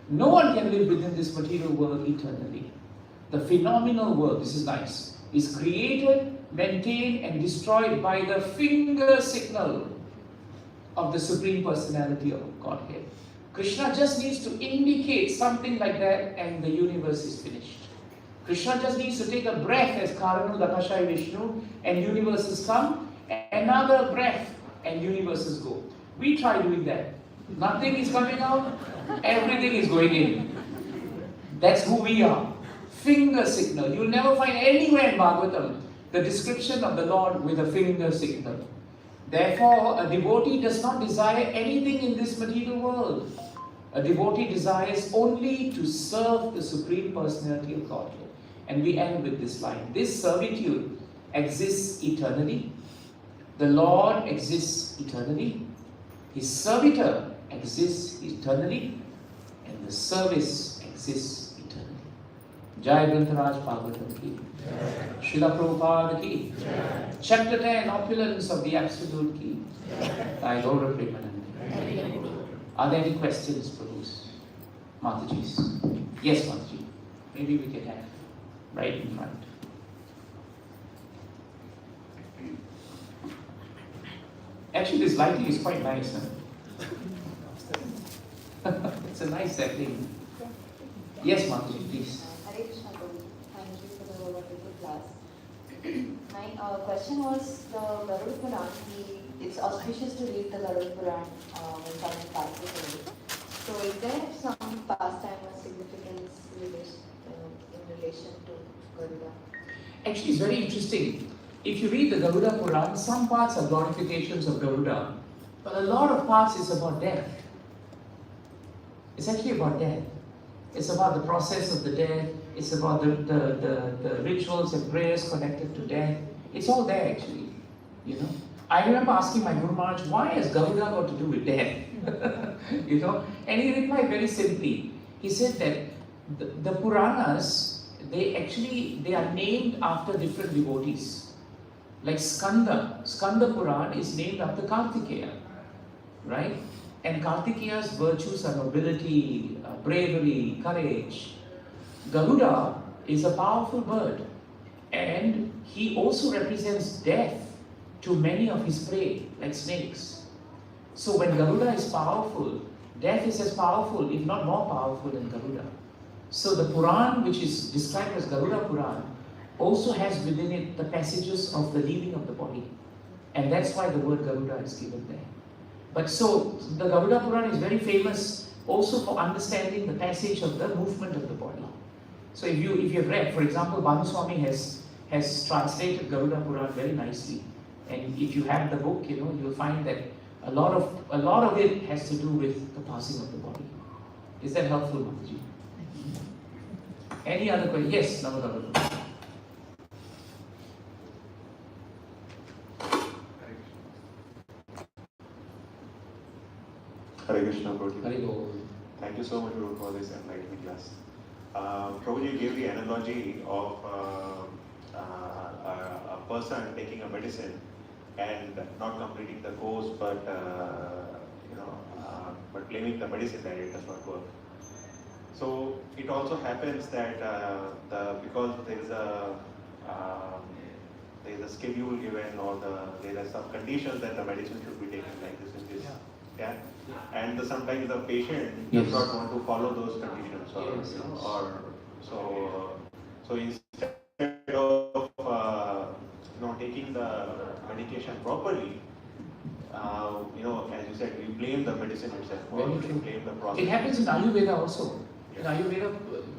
No one can live within this material world eternally. The phenomenal world, this is nice, is created, maintained and destroyed by the finger signal of the Supreme Personality of Godhead. Krishna just needs to indicate something like that and the universe is finished. Krishna just needs to take a breath as Karanu Dakashai Vishnu and universes come, another breath and universes go. We try doing that. Nothing is coming out, everything is going in. That's who we are. Finger signal. You'll never find anywhere in Bhagavatam the description of the Lord with a finger signal. Therefore, a devotee does not desire anything in this material world. A devotee desires only to serve the Supreme Personality of Godhead. And we end with this line. This servitude exists eternally. The Lord exists eternally. His servitor exists eternally. And the service exists eternally. Jai Grantaraj Bhagavatam ki. Srila Prabhupada ki. Chapter 10, Opulence of the Absolute ki. Thy Lord Premanand. Are there any questions, Prabhus? Mataji's? Yes, Mataji. Maybe we can have right in front. Actually, this lighting is quite nice. Huh? It's a nice setting. Yes, Mataji, please. Hare Krishna, Prabhu. Thank you for the wonderful class. My question was the Garuda Puran. It's auspicious to read the Garuda Puran when someone passes away. So is there some pastime or significance in relation to Garuda? Actually, it's very interesting. If you read the Garuda Puran, some parts are glorifications of Garuda, but a lot of parts is about death. It's actually about death. It's about the process of the death. It's about the rituals and prayers connected to death. It's all there actually, you know. I remember asking my Guru Maharaj, why has Garuda got to do with death? You know, and he replied very simply. He said that the Puranas, they are named after different devotees. Like Skanda Puran is named after Kartikeya, right? And Kartikeya's virtues are nobility, bravery, courage. Garuda is a powerful bird, and he also represents death to many of his prey, like snakes. So when Garuda is powerful, death is as powerful, if not more powerful than Garuda. So the Puran, which is described as Garuda Puran, also has within it the passages of the leaving of the body. And that's why the word Garuda is given there. But so, the Garuda Puran is very famous also for understanding the passage of the movement of the body. So if you have read, for example, Bhanuswami has translated Garuda Puran very nicely. And if you have the book, you know, you'll find that a lot of it has to do with the passing of the body. Is that helpful, Mataji? Any other question? Yes, Navadavada. Krishna, Prabhuji. Haribol. Thank you so much, Guru, for this enlightening class. Prabhuji gave the analogy of a person taking a medicine and not completing the course, but but blaming the medicine that it does not work. So it also happens that because there is a schedule given, or there are some conditions that the medicine should be taken like this and this. Yeah. And sometimes the patient does not want to follow those conditions, or so instead of taking the medication properly, as you said, we blame the medicine itself, or we blame the process. It happens in Ayurveda also. In Ayurveda,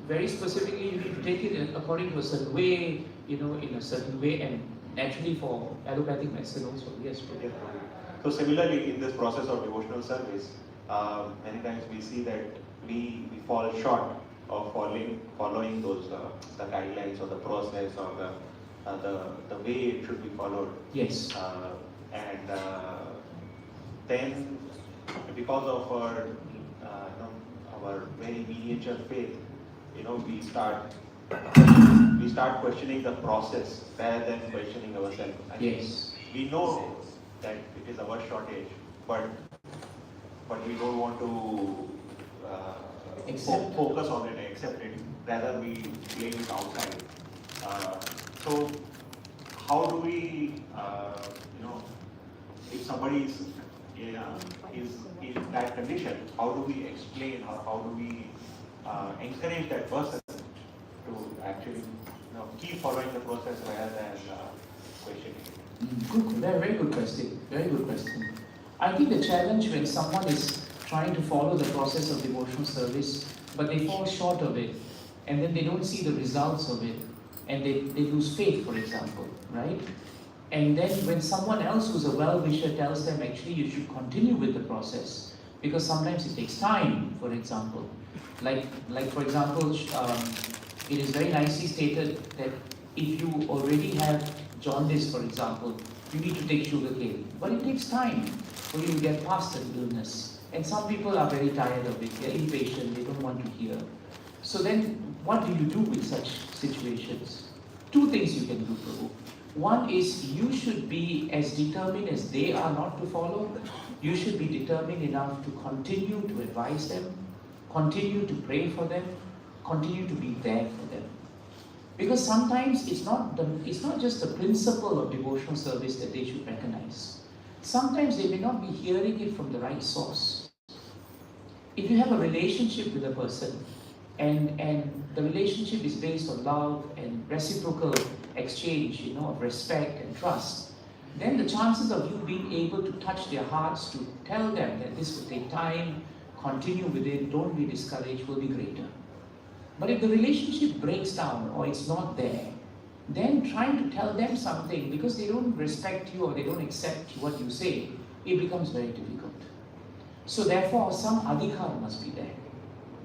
very specifically, you need to take it according to a certain way, in a certain way, and naturally for allopathic medicine also. Yes. Yes. So similarly, in this process of devotional service, many times we see that we fall short of following those the guidelines or the process or the way it should be followed. Yes. And then, because of our very miniature faith, we start questioning the process rather than questioning ourselves. Yes. We know that it is our shortage, but we don't want to focus on it, accept it. Rather, we blame it outside. So, how do we, if somebody is in that condition, how do we explain, or how do we encourage that person to actually keep following the process rather than questioning it? Good, very good question. Very good question. I think the challenge when someone is trying to follow the process of devotional service, but they fall short of it, and then they don't see the results of it, and they lose faith, for example, right? And then when someone else who's a well-wisher tells them, actually, you should continue with the process, because sometimes it takes time, for example. Like for example, it is very nicely stated that if you already have jaundice, for example, you need to take sugar cane. But it takes time for you to get past the illness. And some people are very tired of it, they're impatient, they don't want to hear. So then, what do you do with such situations? Two things you can do, Prabhu. One is, you should be as determined as they are not to follow. You should be determined enough to continue to advise them, continue to pray for them, continue to be there for them. Because sometimes it's not just the principle of devotional service that they should recognize. Sometimes they may not be hearing it from the right source. If you have a relationship with a person, and the relationship is based on love and reciprocal exchange, of respect and trust, then the chances of you being able to touch their hearts, to tell them that this will take time, continue with it, don't be discouraged, will be greater. But if the relationship breaks down or it's not there, then trying to tell them something, because they don't respect you or they don't accept what you say, it becomes very difficult. So therefore, some adhikar must be there.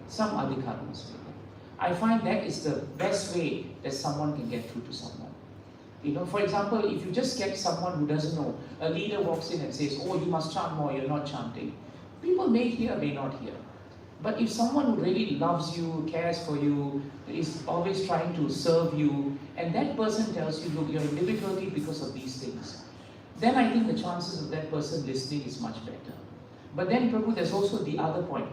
Some adhikar must be there. I find that is the best way that someone can get through to someone. For example, if you just get someone who doesn't know, a leader walks in and says, oh, you must chant more, you're not chanting. People may hear, may not hear. But if someone who really loves you, cares for you, is always trying to serve you, and that person tells you, look, you're in difficulty because of these things, then I think the chances of that person listening is much better. But then, Prabhu, there's also the other point.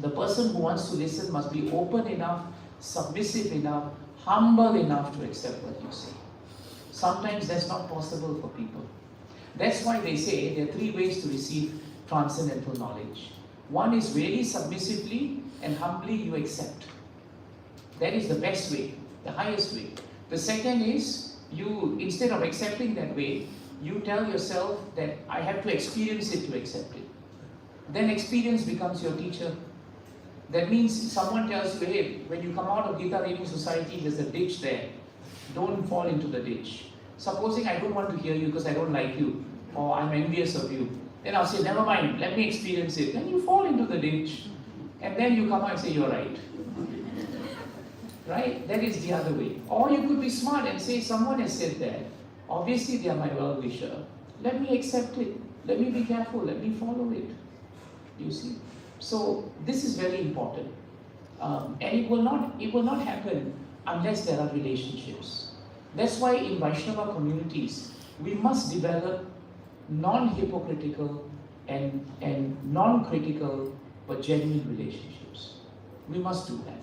The person who wants to listen must be open enough, submissive enough, humble enough to accept what you say. Sometimes that's not possible for people. That's why they say there are three ways to receive transcendental knowledge. One is really submissively and humbly you accept. That is the best way, the highest way. The second is, you, instead of accepting that way, you tell yourself that I have to experience it to accept it. Then experience becomes your teacher. That means someone tells you, hey, when you come out of Gita Reading Society, there's a ditch there. Don't fall into the ditch. Supposing I don't want to hear you because I don't like you, or I'm envious of you, then I'll say, never mind, let me experience it. Then you fall into the ditch. And then you come out and say, you're right. Right? That is the other way. Or you could be smart and say, someone has said that. Obviously, they are my well-wisher. Let me accept it. Let me be careful. Let me follow it. You see? So this is very important. And it will not happen unless there are relationships. That's why in Vaishnava communities, we must develop non-hypocritical and non-critical but genuine relationships. We must do that.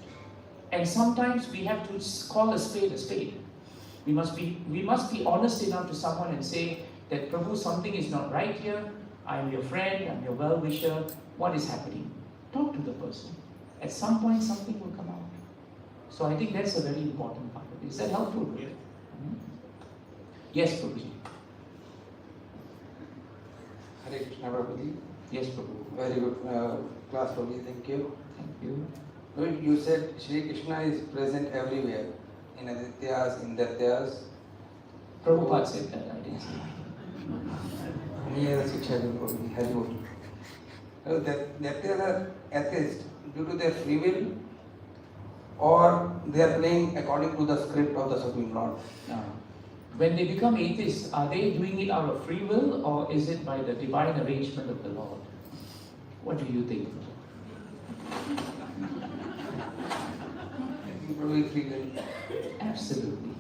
And sometimes we have to call a spade a spade. We must be honest enough to someone and say that, Prabhu, something is not right here. I am your friend, I'm your well-wisher. What is happening? Talk to the person. At some point, something will come out. So I think that's a very important part of it. Is that helpful? Yes. Yes, Prabhuji. Hare Krishna, Prabhuji. Yes, Prabhu. Very good class, Prabhuji. Thank you. Thank you. You said Shri Krishna is present everywhere, in Adityas, in Datyas. Prabhupada said that, I didn't say. Me as a Shiksha Guru, Prabhuji. Hari Bol. Datyas are atheists due to their free will, or they are playing according to the script of the Supreme Lord. When they become atheists, are they doing it out of free will, or is it by the divine arrangement of the Lord? What do you think? Probably free will. Absolutely.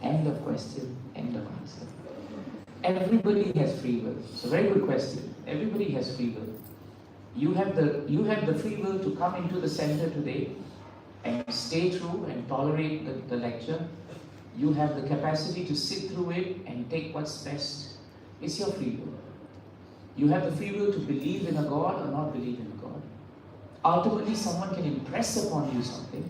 End of question, end of answer. Everybody has free will. It's a very good question. Everybody has free will. You have the free will to come into the center today and stay through and tolerate the lecture. You have the capacity to sit through it and take what's best. It's your free will. You have the free will to believe in a God or not believe in a God. Ultimately, someone can impress upon you something.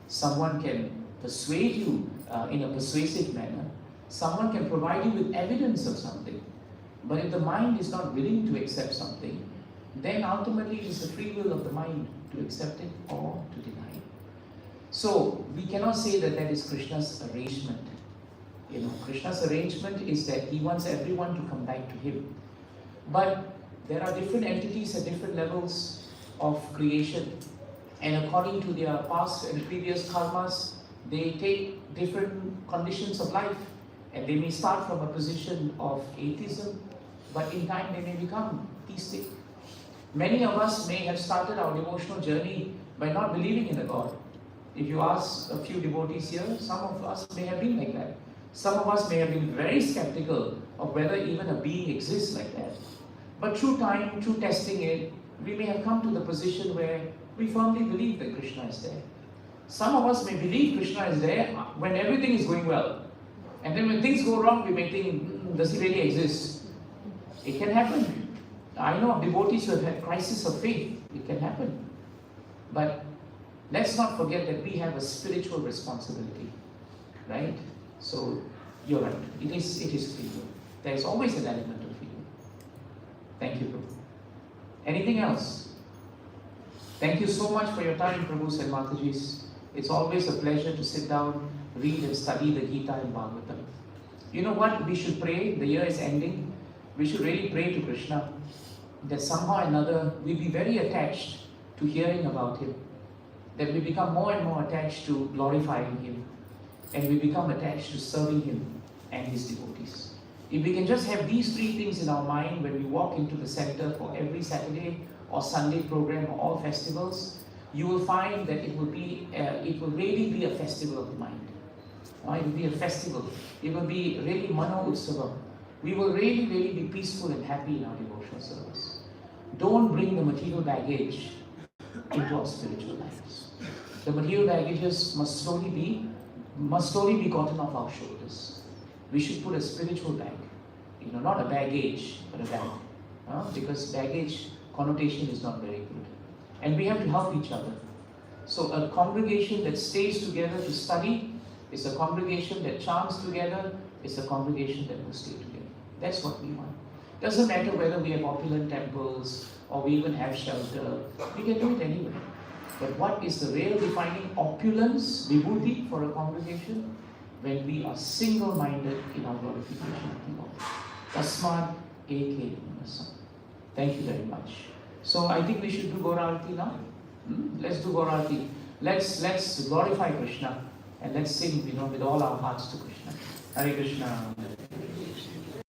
Someone can persuade you in a persuasive manner. Someone can provide you with evidence of something. But if the mind is not willing to accept something, then ultimately it is the free will of the mind to accept it or to deny it. So we cannot say that that is Krishna's arrangement. Krishna's arrangement is that he wants everyone to come back to him. But there are different entities at different levels of creation. And according to their past and previous karmas, they take different conditions of life. And they may start from a position of atheism, but in time they may become theistic. Many of us may have started our devotional journey by not believing in a God. If you ask a few devotees here, some of us may have been like that. Some of us may have been very skeptical of whether even a being exists like that. But through time, through testing it, we may have come to the position where we firmly believe that Krishna is there. Some of us may believe Krishna is there when everything is going well. And then when things go wrong, we may think, does he really exist? It can happen. I know of devotees who have had crisis of faith. It can happen. But let's not forget that we have a spiritual responsibility. Right? So, you're right. It is free will. There is always an element of free will. Thank you, Prabhu. Anything else? Thank you so much for your time, Prabhus and Matajis. It's always a pleasure to sit down, read and study the Gita and Bhagavatam. You know what? We should pray. The year is ending. We should really pray to Krishna that somehow or another we be very attached to hearing about him. That we become more and more attached to glorifying him. And we become attached to serving him and his devotees. If we can just have these three things in our mind when we walk into the center for every Saturday or Sunday program or all festivals, you will find that it will really be a festival of the mind. It will be a festival. It will be really Mano Utsava. We will really be peaceful and happy in our devotional service. Don't bring the material baggage into our spiritual lives. The material baggages must slowly be gotten off our shoulders. We should put a spiritual bag. Not a baggage, but a bag. Because baggage connotation is not very good. And we have to help each other. So a congregation that stays together to study is a congregation that chants together, is a congregation that will stay together. That's what we want. Doesn't matter whether we have opulent temples or we even have shelter. We can do it anyway. But what is the real defining opulence, vibhuti, for a congregation? When we are single-minded in our glorification of the Lord. Tasmad eke manasa. Thank you very much. So I think we should do Gaurarati now. Let's do Gaurarati. Let's glorify Krishna and let's sing, with all our hearts to Krishna. Hare Krishna.